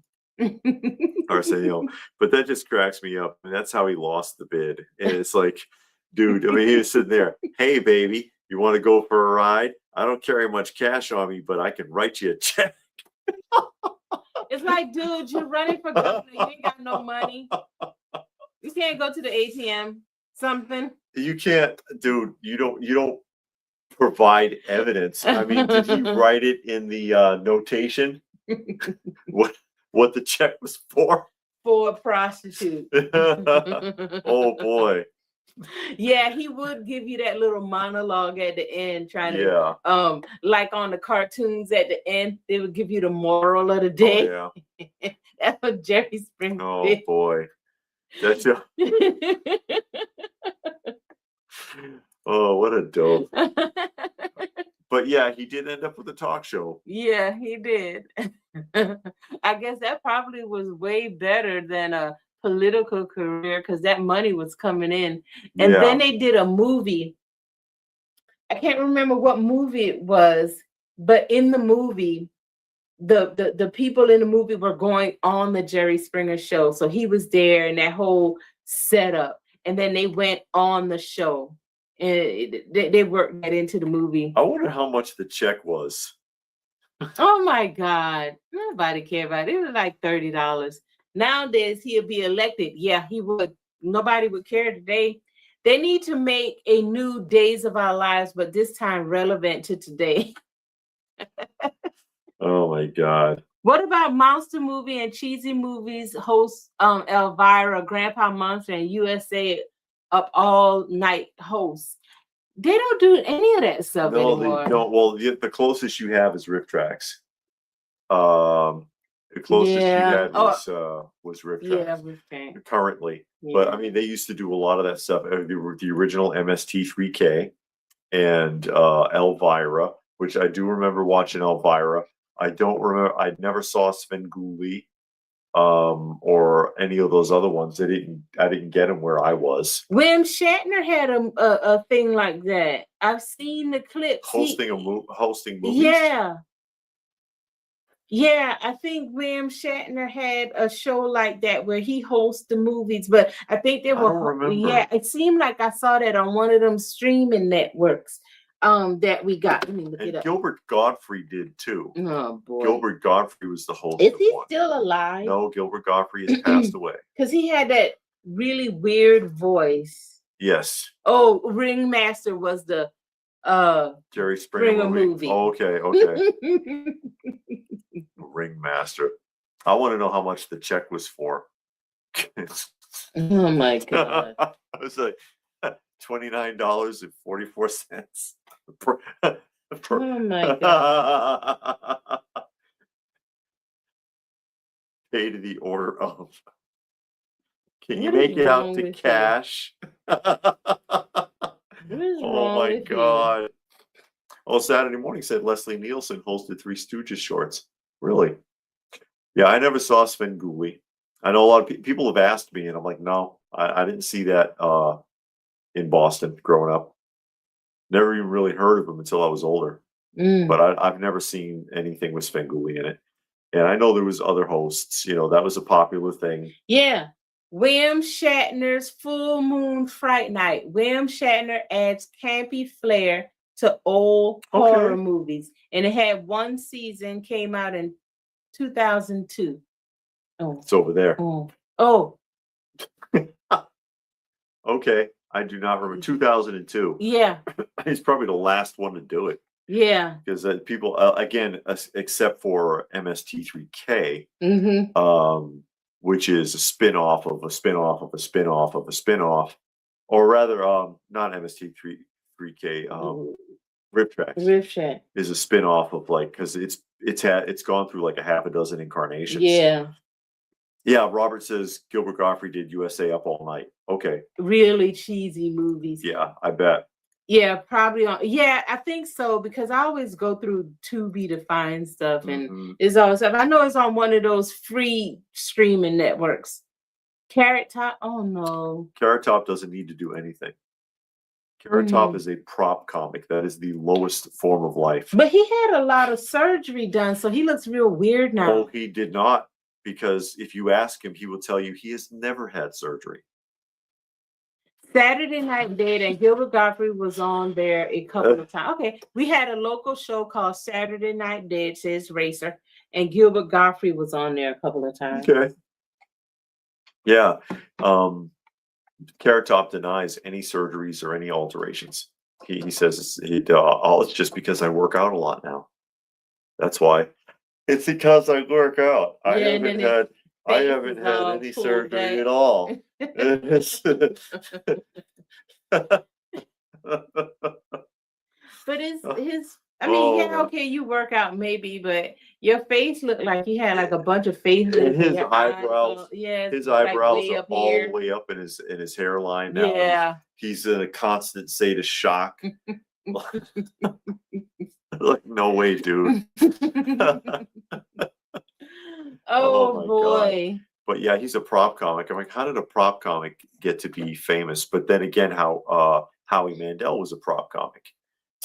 Arsenio, but that just cracks me up. And that's how he lost the bid. And it's like, dude, I mean, he was sitting there, hey, baby, you want to go for a ride? I don't carry much cash on me, but I can write you a check. It's like, dude, you're running for governor. You ain't got no money. You can't go to the ATM. Something. You can't, dude. You don't provide evidence. I mean, did he write it in the notation? What the check was for? For a prostitute. Oh boy. Yeah, he would give you that little monologue at the end, trying to like on the cartoons at the end, they would give you the moral of the day. Oh, yeah. That's what Jerry Springer did. Oh boy. That's oh, what a dope. But yeah, he did end up with a talk show. Yeah, he did. I guess that probably was way better than a political career because that money was coming in. And then they did a movie. I can't remember what movie it was, but in the movie, the people in the movie were going on the Jerry Springer show. So he was there and that whole setup. And then they went on the show. And they worked that into the movie. I wonder how much the check was. Oh my God. Nobody cared about it. It was like $30. Nowadays, he'll be elected. Yeah, he would. Nobody would care today. They need to make a new Days of Our Lives, but this time relevant to today. Oh my God. What about Monster Movie and Cheesy Movies host Elvira, Grandpa Monster, and USA Up All Night hosts? They don't do any of that stuff anymore. They don't. Well, the closest you have is Riff Tracks. The closest you had was Riff Tracks. Yeah, Riff Tracks. Currently. Yeah. But I mean, they used to do a lot of that stuff. The original MST3K and Elvira, which I do remember watching Elvira. I don't remember. I never saw Svengoolie or any of those other ones. I didn't get them where I was. William Shatner had a thing like that. I've seen the clips. Hosting movies. Yeah, I think William Shatner had a show like that where he hosts the movies, but I think they were. I don't remember. Yeah, it seemed like I saw that on one of them streaming networks. That we got. Let me look it up. Gilbert Gottfried did too. Oh boy. Gilbert Gottfried was the host. Is he still alive? No, Gilbert Gottfried has passed away. Because he had that really weird voice. Yes. Oh, Ringmaster was the Jerry Springer movie. Oh, okay. Ringmaster. I want to know how much the check was for. Oh my God. I was like $29.44. Oh my God. pay to the order of. Can you What is make it out wrong to with you? cash? What is Oh wrong my with you? God. Oh, Saturday Morning said Leslie Nielsen hosted Three Stooges shorts. Really? Yeah, I never saw Svengoolie. I know a lot of people have asked me, and I'm like, no, I didn't see that in Boston growing up. Never even really heard of him until I was older. But I've never seen anything with Svengoolie in it. And I know there was other hosts. You know, that was a popular thing. Yeah. William Shatner's Full Moon Fright Night. William Shatner adds campy flair to old horror movies. And it had one season, came out in 2002. Oh. It's over there. Oh. Okay. I do not remember. 2002. Yeah. He's probably the last one to do it. Yeah. Because people, again, except for MST3K, which is a spin-off of a spin-off of a spin-off of a spin-off, or rather, not MST3K, Rip Tracks is a spin-off of, like, because it's gone through like a half a dozen incarnations. Yeah, Robert says Gilbert Gottfried did USA Up All Night. Okay. Really cheesy movies. Yeah, I bet. Yeah, probably on. Yeah, I think so, because I always go through Tubi to find stuff, and it's always stuff. I know it's on one of those free streaming networks. Carrot Top. Oh no. Carrot Top doesn't need to do anything. Carrot Top is a prop comic. That is the lowest form of life. But he had a lot of surgery done, so he looks real weird now. Oh, he did not, because if you ask him, he will tell you he has never had surgery. Saturday Night Dead, and Gilbert Gottfried was on there a couple of times. Okay, we had a local show called Saturday Night Dead, says Racer, and Gilbert Gottfried was on there a couple of times. Okay. Yeah. Carrot Top denies any surgeries or any alterations. He says it's just because I work out a lot now. That's why. It's because I work out. I haven't had any surgery at all. But his I mean, yeah, okay, you work out maybe, but your face looked like he had like a bunch of faces. His eyebrows, his eyebrows like are all the way up in his hairline now. Yeah. He's in a constant state of shock. Like, no way, dude. Oh boy. God. But yeah, he's a prop comic. I'm like, how did a prop comic get to be famous? But then again, how Howie Mandel was a prop comic.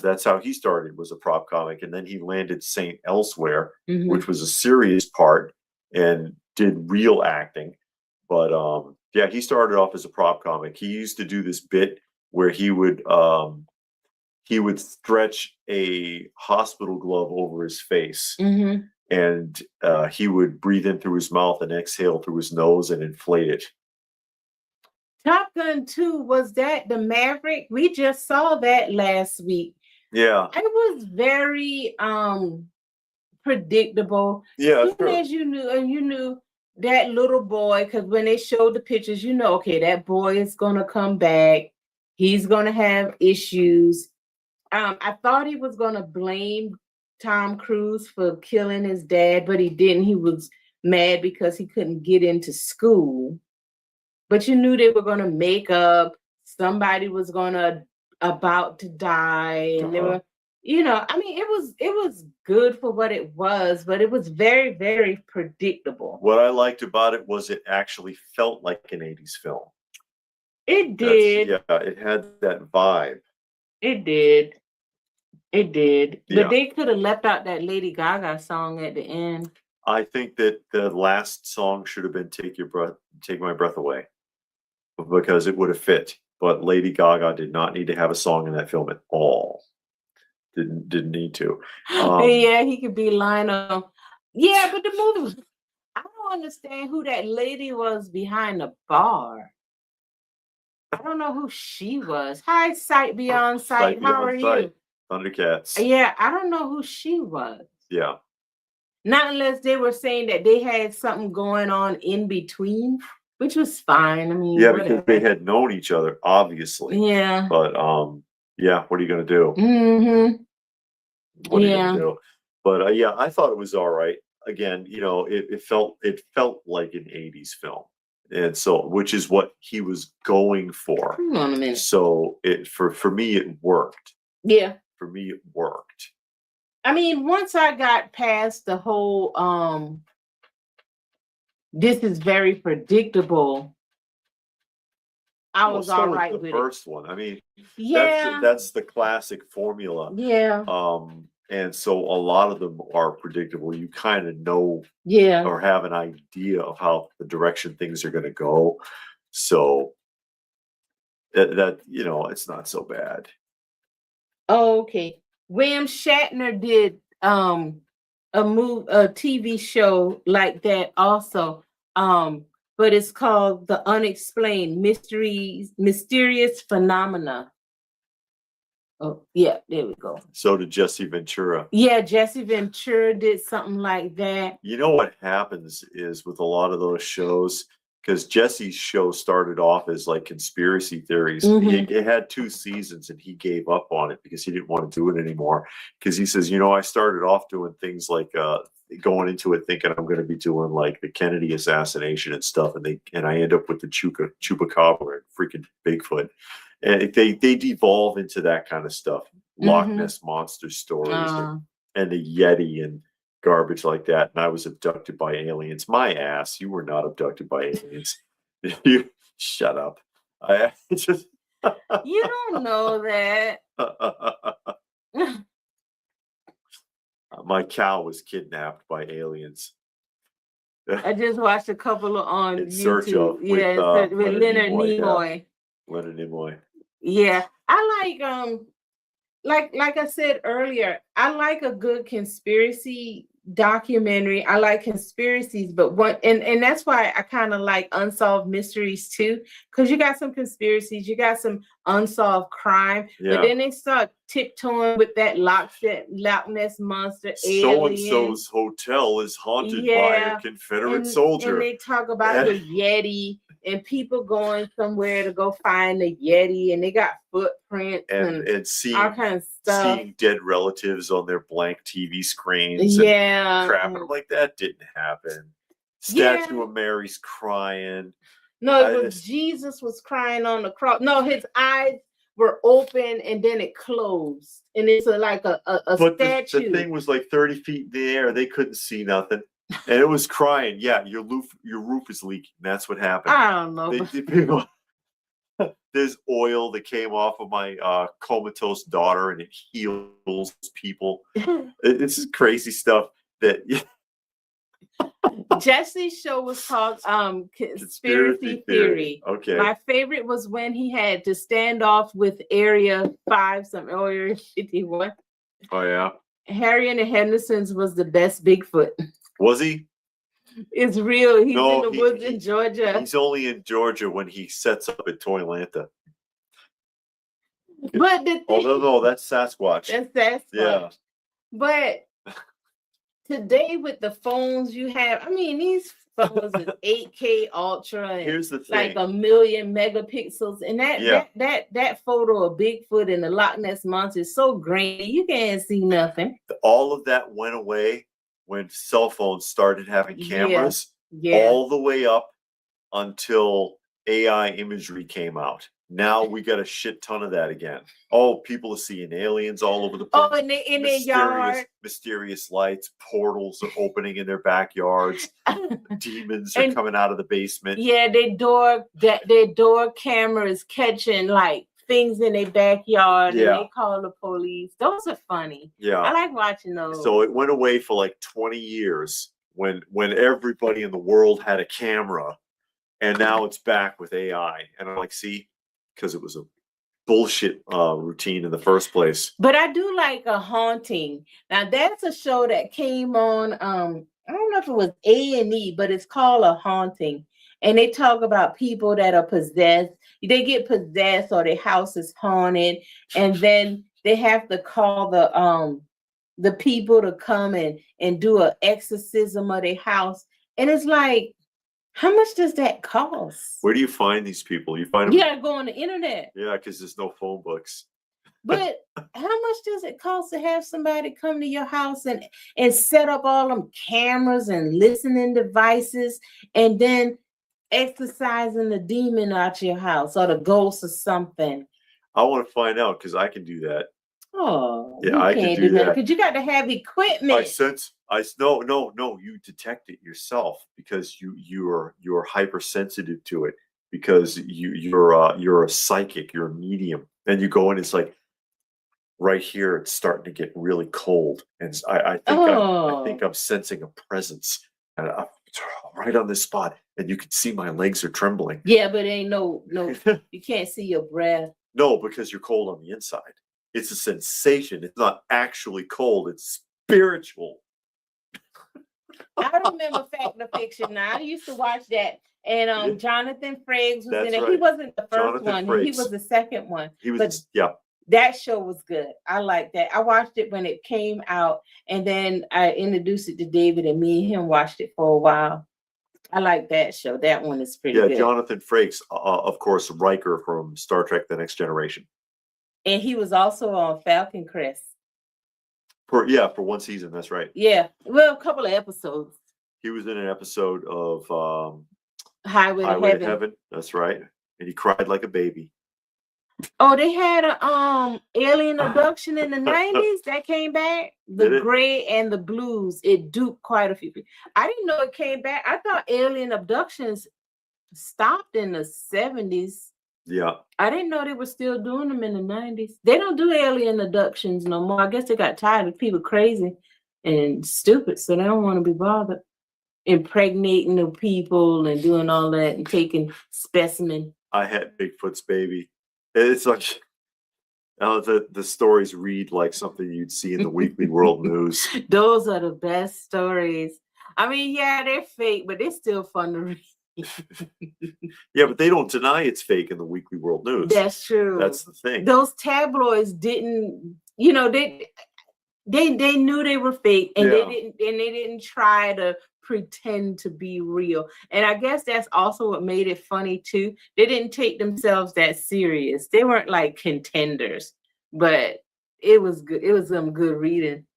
That's how he started, was a prop comic. And then he landed Saint Elsewhere, which was a serious part and did real acting. But yeah, he started off as a prop comic. He used to do this bit where he would stretch a hospital glove over his face. And he would breathe in through his mouth and exhale through his nose and inflate it. Top Gun 2, was that the Maverick? We just saw that last week. Yeah. It was very predictable. Yeah. As soon as you knew that little boy, because when they showed the pictures, you know, okay, that boy is gonna come back. He's gonna have issues. I thought he was gonna blame Tom Cruise for killing his dad, but he didn't. He was mad because he couldn't get into school. But you knew they were gonna make up. Somebody was about to die, and they were, you know, I mean, it was good for what it was, but it was very, very predictable. What I liked about it was it actually felt like an 80s film. It did. Yeah, it had that vibe. It did. It did. But Yeah. they could have left out that Lady Gaga song at the end. I think that the last song should have been Take My Breath Away, because it would have fit. But Lady Gaga did not need to have a song in that film at all. Didn't need to. Yeah, he could be Lionel. Yeah, but the movie was, I don't understand who that lady was behind the bar. I don't know who she was. Hi, Sight Beyond Sight. How are you? Thundercats. Yeah, I don't know who she was. Yeah. Not unless they were saying that they had something going on in between, which was fine. I mean, yeah, whatever. because they had known each other, obviously. Yeah. But yeah, what are you gonna do? Mm-hmm. What are you gonna do? But yeah, I thought it was all right. again, it felt like an 80s film. And so, which is what he was going for. Hold on a minute. So for me, it worked. Yeah. For me, it worked. I mean, once I got past the whole, this is very predictable, I was all right with the it. first one. I mean, Yeah. that's the classic formula. Yeah. And so a lot of them are predictable. You kind of know, or have an idea of how the direction things are going to go. So that it's not so bad. Oh, okay. William Shatner did a TV show like that also. But it's called The Unexplained Mysterious Phenomena. Oh, yeah, there we go. So did Jesse Ventura. Yeah, Jesse Ventura did something like that. You know what happens is with a lot of those shows, because Jesse's show started off as like conspiracy theories. It had 2 seasons and he gave up on it because he didn't want to do it anymore. Because he says, I started off doing things like going into it thinking I'm going to be doing like the Kennedy assassination and stuff, and I end up with the Chupacabra and freaking Bigfoot. And they devolve into that kind of stuff, Loch Ness monster stories, and the Yeti and garbage like that. And I was abducted by aliens. My ass, you were not abducted by aliens. You shut up. I just you don't know that. My cow was kidnapped by aliens. I just watched a couple on In YouTube. Search of with Leonard Nimoy. Leonard Nimoy. Yeah, I like I said earlier, I like a good conspiracy documentary. I like conspiracies, but and that's why I kind of like unsolved mysteries too, because you got some conspiracies, you got some unsolved crime, but then they start tiptoeing with that Loch Ness monster, so and so's hotel is haunted by a Confederate soldier, and they talk about the Yeti and people going somewhere to go find the Yeti, and they got footprints and seeing all kinds of stuff. Seeing dead relatives on their blank TV screens. And crap. And I'm like, that didn't happen. Statue of Mary's crying. No, it was Jesus was crying on the cross. No, his eyes were open and then it closed. And it's like a statue. The thing was like 30 feet in the air. They couldn't see nothing. And it was crying. Yeah, your roof is leaking. That's what happened. I don't know. There's oil that came off of my comatose daughter, and it heals people. It's crazy stuff that. Jesse's show was called Conspiracy Theory. Okay. My favorite was when he had to stand off with Area 51. Oh yeah. Harry and the Hendersons was the best Bigfoot. Was he? It's real. He's in the woods in Georgia. He's only in Georgia when he sets up at Toylanta. But the thing, no, that's Sasquatch. That's Sasquatch. Yeah. But today with the phones you have, I mean, these phones is 8K Ultra. And here's the thing. Like 1,000,000 megapixels. And that photo of Bigfoot and the Loch Ness Monster is so grainy. You can't see nothing. All of that went away when cell phones started having cameras, all the way up until AI imagery came out. Now we got a shit ton of that again. Oh, people are seeing aliens all over the place. Oh, in their yard. Mysterious lights, portals are opening in their backyards. Demons are coming out of the basement. Yeah, their door camera is catching like things in their backyard, and they call the police. Those are funny. Yeah, I like watching those. So it went away for like 20 years when everybody in the world had a camera, and now it's back with AI. And I'm like, see, because it was a bullshit routine in the first place. But I do like a haunting. Now that's a show that came on. I don't know if it was A&E, but it's called A Haunting, and they talk about people that are possessed. They get possessed or their house is haunted, and then they have to call the people to come and do an exorcism of their house. And it's like, how much does that cost? Where do you find these people? You find them? You gotta go on the internet. Yeah, because there's no phone books. But how much does it cost to have somebody come to your house and set up all them cameras and listening devices and then exercising the demon out your house or the ghost or something? I want to find out because I can do that. Oh, Yeah, you I can't can do that. because you got to have equipment. No, you detect it yourself because you're hypersensitive to it because you're a psychic, you're a medium, and you go in. It's like right here, it's starting to get really cold, and I think I'm sensing a presence, and right on this spot, and you can see my legs are trembling. Yeah, but ain't no, you can't see your breath. No, because you're cold on the inside. It's a sensation. It's not actually cold. It's spiritual. I remember Fact or Fiction. Now I used to watch that, and Jonathan Frakes was in it. Right. He wasn't the first Jonathan one. Frakes. He was the second one. He was, yeah. That show was good. I liked that. I watched it when it came out, and then I introduced it to David, and me and him watched it for a while. I like that show. That one is pretty good. Jonathan Frakes, of course, Riker from Star Trek: The Next Generation. And he was also on Falcon Crest. For one season, that's right. Yeah, well, a couple of episodes. He was in an episode of Highway to Heaven. That's right, and he cried like a baby. Oh, they had a alien abduction in the 90s that came back. The Gray and the Blues. It duped quite a few people. I didn't know it came back. I thought alien abductions stopped in the 70s. Yeah. I didn't know they were still doing them in the 90s. They don't do alien abductions no more. I guess they got tired of people crazy and stupid, so they don't want to be bothered. Impregnating the people and doing all that and taking specimen. I had Bigfoot's baby. It's like the stories read like something you'd see in the Weekly World News. Those are the best stories. I mean, yeah, they're fake, but they're still fun to read. Yeah, but they don't deny it's fake in the Weekly World News. That's true. That's the thing. Those tabloids didn't, they knew they were fake, and they didn't try to pretend to be real. And I guess that's also what made it funny too. They didn't take themselves that serious. They weren't like contenders, but it was good. It was some good reading.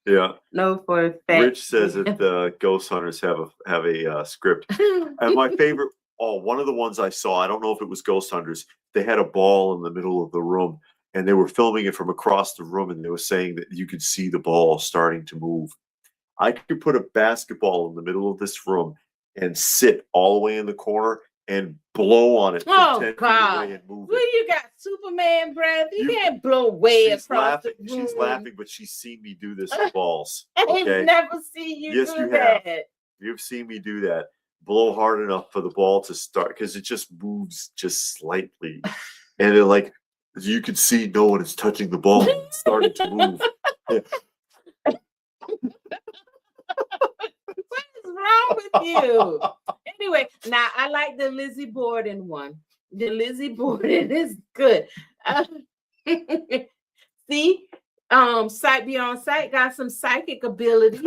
Yeah. No, for a fact. Rich says that the Ghost Hunters have a script. And my favorite, one of the ones I saw, I don't know if it was Ghost Hunters, they had a ball in the middle of the room and they were filming it from across the room, and they were saying that you could see the ball starting to move. I could put a basketball in the middle of this room and sit all the way in the corner and blow on it. Oh, God. And move well, you got Superman breath. You can't blow way across the room. She's laughing, but she's seen me do this with balls. Okay? I've never seen you do that. Have. You've seen me do that. Blow hard enough for the ball to start, because it just moves just slightly. And it, like, you can see no one is touching the ball. It's starting to move. Yeah. What is wrong with you? Anyway, now I like the Lizzie Borden one. The Lizzie Borden is good. See, Sight Beyond Sight got some psychic ability.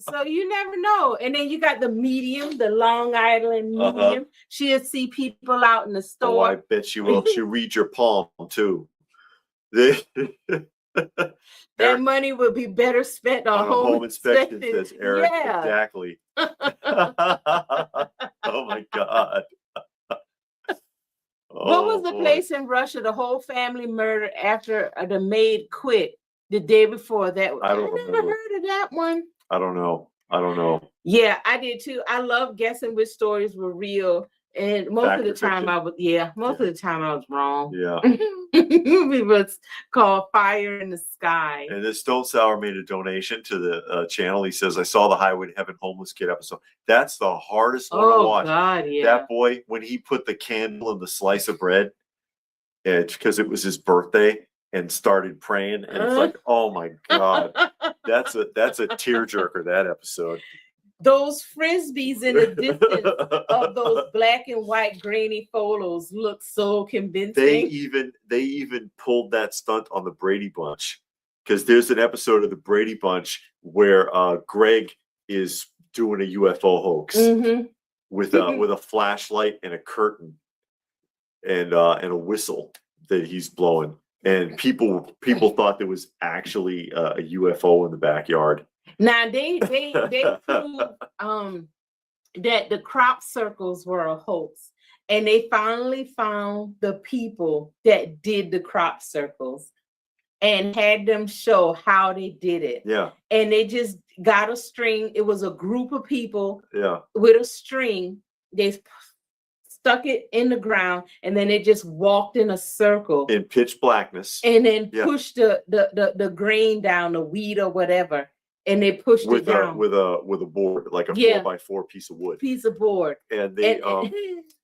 So you never know. And then you got the medium, the Long Island medium. She'll see people out in the store. Oh, I bet she will. She'll read your palm too. That money would be better spent on home inspection, says Eric. Yeah. Exactly. Oh my God. What was the place in Russia? The whole family murdered after the maid quit the day before that. I never heard of that one. I don't know. Yeah, I did too. I love guessing which stories were real. And most of the time I was wrong. Yeah. It was called Fire in the Sky. And this Stone Sour made a donation to the channel. He says, I saw the Highway to Heaven homeless kid episode. That's the hardest one to watch. God, yeah. That boy, when he put the candle in the slice of bread, because it was his birthday, and started praying, and it's like, oh my God. That's a tearjerker, that episode. Those frisbees in the distance of those black and white grainy photos look so convincing. They even pulled that stunt on the Brady Bunch, because there's an episode of the Brady Bunch where Greg is doing a UFO hoax with a flashlight and a curtain and a whistle that he's blowing. and people thought there was actually a UFO in the backyard. Now they proved that the crop circles were a hoax, and they finally found the people that did the crop circles and had them show how they did it. Yeah. And they just got a string. It was a group of people with a string. They stuck it in the ground, and then they just walked in a circle in pitch blackness, and then pushed the grain down, the wheat or whatever. And they pushed it down with a board, like a 4x4 piece of wood. And they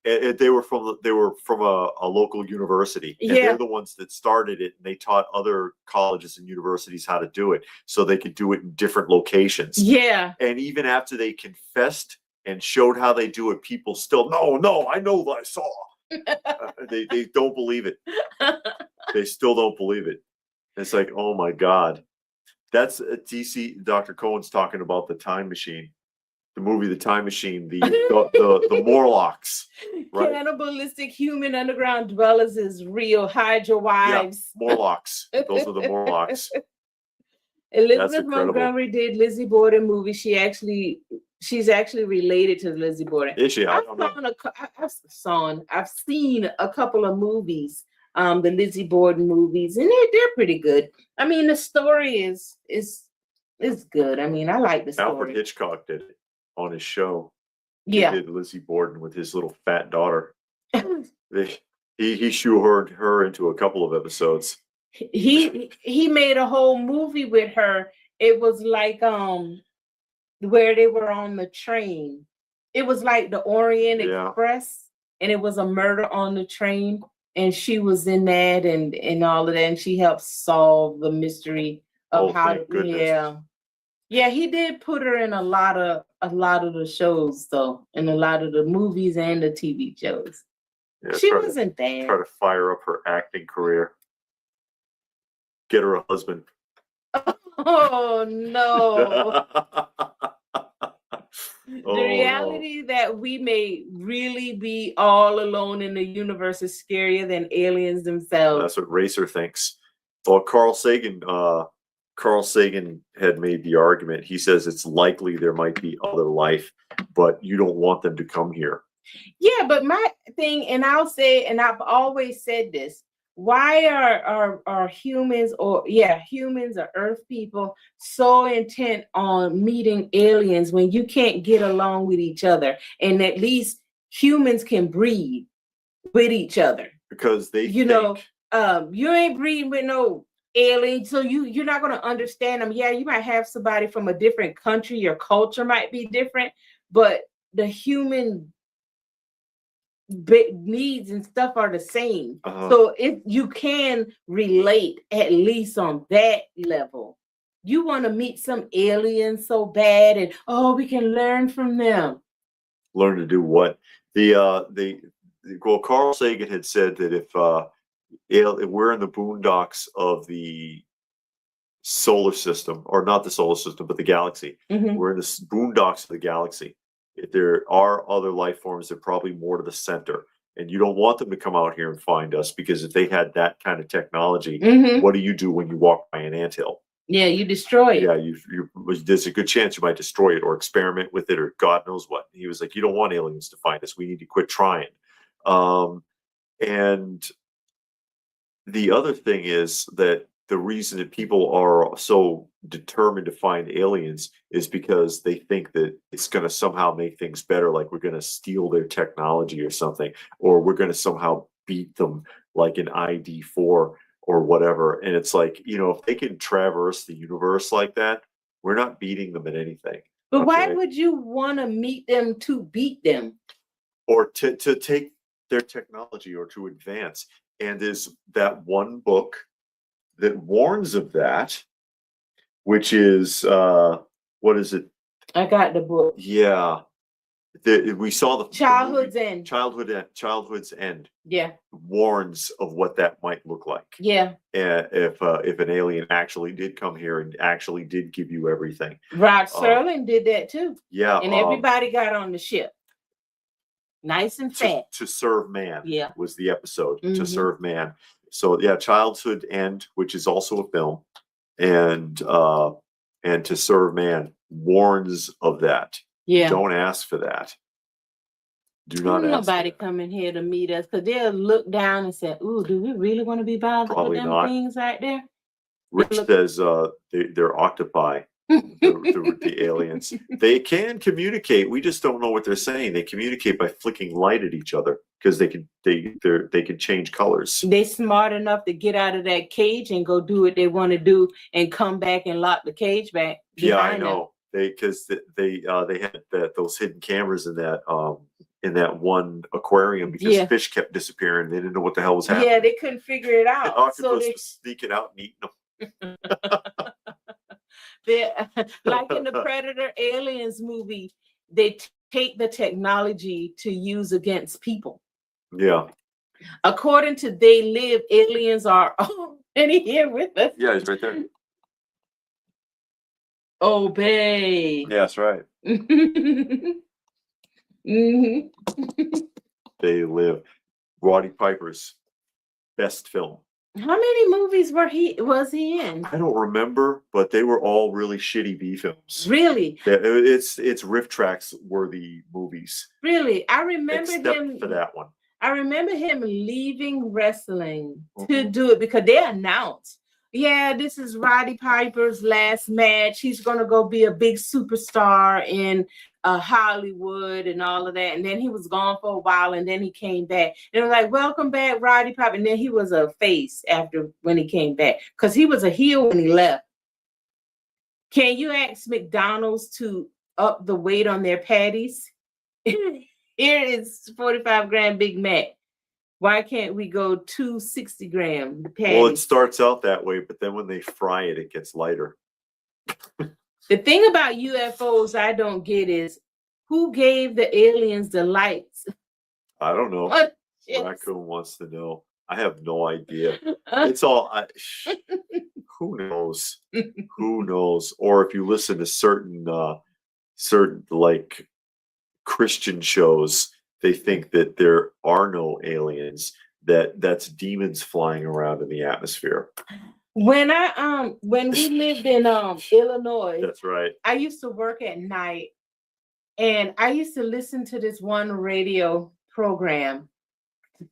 and they were from a local university. And they're the ones that started it, and they taught other colleges and universities how to do it, so they could do it in different locations. Yeah. And even after they confessed and showed how they do it, people still no, I know what I saw. They don't believe it. They still don't believe it. It's like, oh my God. That's DC. Dr. Cohen's talking about the Time Machine, the movie, The Time Machine, the Morlocks, right? Cannibalistic human underground dwellers is real. Hide your wives. Yeah, Morlocks. Those are the Morlocks. Elizabeth Montgomery did Lizzie Borden movie. She's actually related to Lizzie Borden. Is she? I don't know. I've seen a couple of movies. The Lizzie Borden movies, and they're pretty good. I mean, the story is good. I mean, I like the story. Alfred Hitchcock did it on his show. He did Lizzie Borden with his little fat daughter. He shoehorned her into a couple of episodes. He made a whole movie with her. It was like where they were on the train. It was like the Orient Express, and it was a murder on the train. And she was in that and all of that, and she helped solve the mystery of how. Yeah, he did put her in a lot of the shows, though, in a lot of the movies and the TV shows. Yeah, she wasn't bad. Try to fire up her acting career. Get her a husband. Oh no. The reality that we may really be all alone in the universe is scarier than aliens themselves. That's what Racer thinks. Well, Carl Sagan had made the argument. He says it's likely there might be other life, but you don't want them to come here. Yeah, but my thing, and I'll say, and I've always said this, why are humans or Earth people so intent on meeting aliens when you can't get along with each other, and at least humans can breed with each other? Because they you ain't breeding with no alien, so you're not going to understand them. Yeah, you might have somebody from a different country, your culture might be different, but the human needs and stuff are the same. So if you can relate at least on that level, you want to meet some aliens so bad, and we can learn from them. Learn to do what? Carl Sagan had said that if we're in the boondocks of the solar system, or not the solar system, but the galaxy, we're in the boondocks of the galaxy. If there are other life forms, they're probably more to the center. And you don't want them to come out here and find us, because if they had that kind of technology, what do you do when you walk by an anthill? Yeah, you destroy it. Yeah, there's a good chance you might destroy it or experiment with it or God knows what. He was like, you don't want aliens to find us. We need to quit trying. And the other thing is that the reason that people are so determined to find aliens is because they think that it's going to somehow make things better, like we're going to steal their technology or something, or we're going to somehow beat them like an ID4 or whatever. And it's like, if they can traverse the universe like that, we're not beating them at anything. But why would you want to meet them to beat them? Or to take their technology or to advance. And there's that one book that warns of that, which is what is it? I got the book. Yeah, we saw the Childhood's End. Childhood's End. Yeah, warns of what that might look like. Yeah, if an alien actually did come here and actually did give you everything. Rod Serling did that too. Yeah, and everybody got on the ship. Nice and fat. To serve man. Yeah. Was the episode. To serve man. So yeah, Childhood End, which is also a film, and To Serve Man warns of that. Yeah. Don't ask for that. Do not Don't ask. nobody come in here to meet us because they'll look down and say, "Ooh, do we really want to be bothered Probably with them not. things right there?" Rich says they're octopi. The aliens. They can communicate. We just don't know what they're saying. They communicate by flicking light at each other because they can change colors. They smart enough to get out of that cage and go do what they want to do and come back and lock the cage back. Yeah, I know. They had those hidden cameras in that one aquarium because fish kept disappearing. They didn't know what the hell was happening. Yeah, they couldn't figure it out. The octopus was sneaking out and eating them. Like in the Predator Aliens movie, they take the technology to use against people. Yeah. According to They Live, aliens are already here with us. Yeah, he's right there. Obey. Yeah, that's right. They Live. Roddy Piper's best film. How many movies was he in? I don't remember, but they were all really shitty B films. Really? It's riff tracks worthy movies. Really? I remember Except for that one. I remember him leaving wrestling to do it because they announced, yeah, this is Roddy Piper's last match. He's going to go be a big superstar in Hollywood and all of that. And then he was gone for a while and then he came back. And it was like, welcome back, Roddy Piper. And then he was a face when he came back because he was a heel when he left. Can you ask McDonald's to up the weight on their patties? Here is 45-gram Big Mac. Why can't we go 260-gram patties? Well, it starts out that way, but then when they fry it, it gets lighter. The thing about UFOs I don't get is who gave the aliens the lights? I don't know. Raccoon wants to know. I have no idea. It's all who knows? Who knows? Or if you listen to certain like Christian shows, they think that there are no aliens, that's demons flying around in the atmosphere. When we lived in Illinois, that's right. I used to work at night and I used to listen to this one radio program.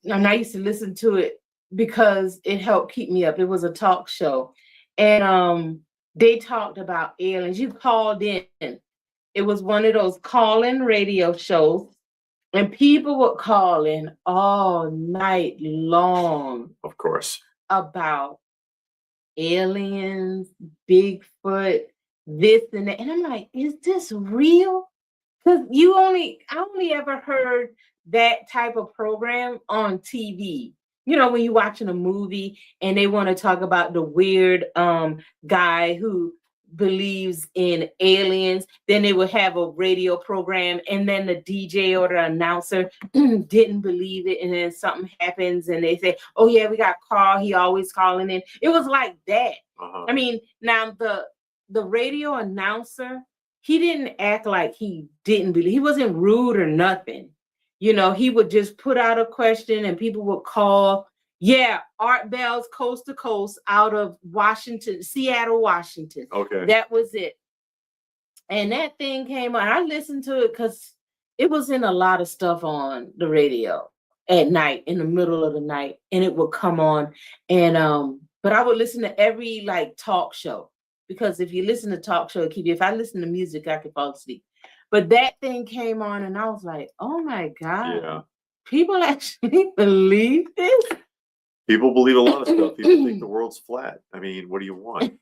And I used to listen to it because it helped keep me up. It was a talk show. And they talked about aliens. You called in. It was one of those call-in radio shows. And people would call in all night long. Of course. About aliens, Bigfoot, this and that. And I'm like, is this real? Because I only ever heard that type of program on TV. You know, when you're watching a movie and they want to talk about the weird guy who believes in aliens, then they would have a radio program and then the DJ or the announcer didn't believe it, and then something happens and they say, oh yeah, we got Carl, he always calling in. It was like that. I mean, now the radio announcer, he didn't act like he didn't believe. He wasn't rude or nothing. You know, he would just put out a question and people would call. Yeah, Art Bell's Coast to Coast out of Seattle, Washington. Okay. That was it. And that thing came on. I listened to it because it was in a lot of stuff on the radio at night, in the middle of the night, and it would come on. And but I would listen to every like talk show, because if you listen to talk show, if I listen to music, I could fall asleep. But that thing came on and I was like, oh my God. Yeah. People actually believe this? People believe a lot of stuff. People think the world's flat. I mean, what do you want?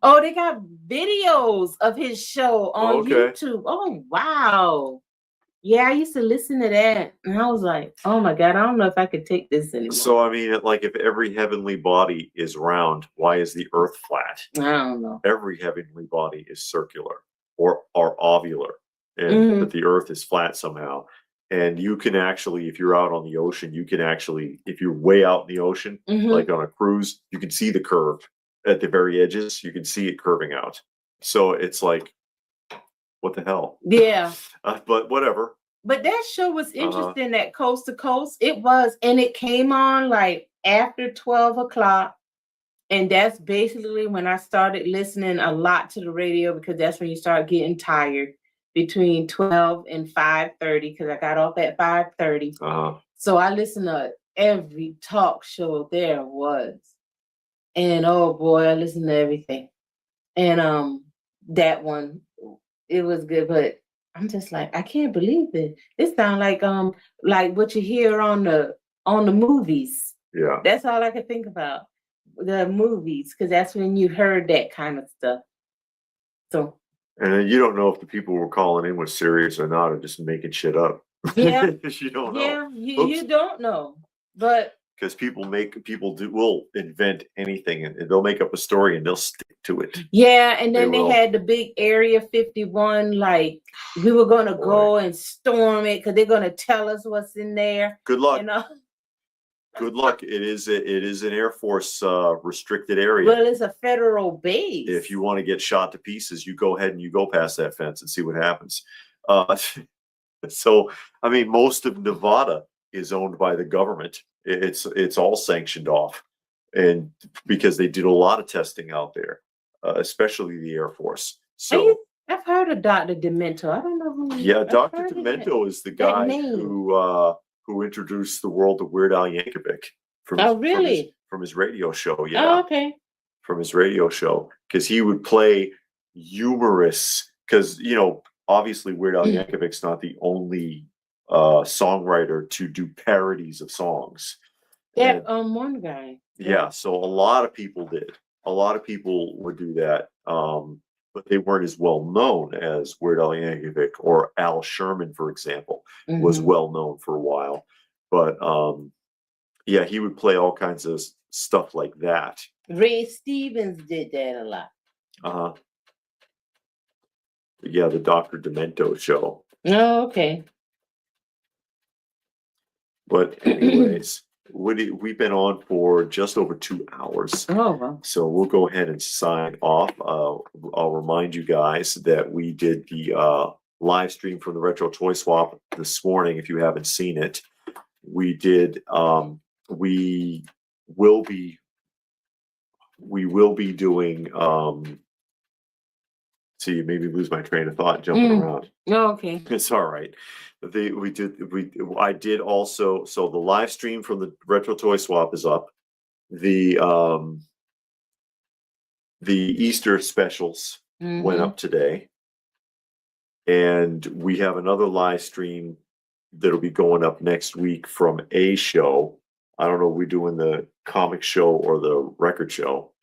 Oh, they got videos of his show on YouTube. Oh, wow. Yeah, I used to listen to that. And I was like, oh my God, I don't know if I could take this anymore. So, I mean, like if every heavenly body is round, why is the earth flat? I don't know. Every heavenly body is circular or ovular. And but the earth is flat somehow. And you can actually, if you're out on the ocean, you can actually, if you're way out in the ocean, like on a cruise, you can see the curve at the very edges. You can see it curving out. So it's like, what the hell? Yeah. But whatever. But that show was interesting, that Coast to Coast. It was, and it came on like after 12 o'clock. And that's basically when I started listening a lot to the radio, because that's when you start getting tired, between 12 and 5:30, because I got off at 5:30. So I listened to every talk show there was. And oh boy, I listened to everything. And that one, it was good, but I'm just like, I can't believe it. It sounds like what you hear on the movies. Yeah. That's all I could think about. The movies, because that's when you heard that kind of stuff. So, and you don't know if the people were calling in were serious or not, or just making shit up. Yeah. You don't know. Yeah, you don't know. But because people will invent anything, and they'll make up a story and they'll stick to it. Yeah, and then they had the big Area 51, like we were gonna go and storm it because they're gonna tell us what's in there. Good luck. You know? Good luck. It is an Air Force restricted area. Well, it's a federal base. If you want to get shot to pieces, you go ahead and you go past that fence and see what happens. So, I mean, most of Nevada is owned by the government. It's all sanctioned off, and because they did a lot of testing out there, especially the Air Force. So I've heard of Dr. Demento. I don't know who. Yeah, Dr. Demento is the guy who introduced the world of Weird Al Yankovic from his radio show. Yeah. Oh, okay. From his radio show, because he would play humorous. Because obviously Weird Al Yankovic's not the only songwriter to do parodies of songs. Yeah, one guy. Yeah, so a lot of people did. A lot of people would do that, but they weren't as well known as Weird Al Yankovic or Al Sherman, for example, was well known for a while. But yeah, he would play all kinds of stuff like that. Ray Stevens did that a lot. Yeah, the Dr. Demento show. Oh, okay. But anyways, we've been on for just over 2 hours. Oh, wow. So we'll go ahead and sign off. I'll remind you guys that we did the live stream from the Retro Toy Swap this morning. If you haven't seen it, we did. We will be doing. See, you made me lose my train of thought jumping around. Oh, okay. It's all right. I did also. So the live stream from the Retro Toy Swap is up. The Easter specials went up today, and we have another live stream that'll be going up next week from a show. I don't know if we're doing the comic show or the record show.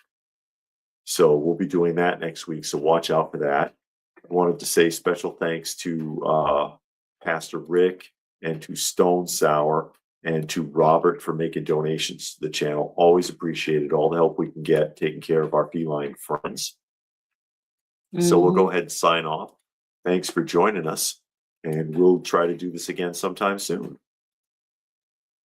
So we'll be doing that next week. So watch out for that. I wanted to say special thanks to Pastor Rick and to Stone Sour and to Robert for making donations to the channel. Always appreciated all the help we can get taking care of our feline friends. So we'll go ahead and sign off. Thanks for joining us, and we'll try to do this again sometime soon.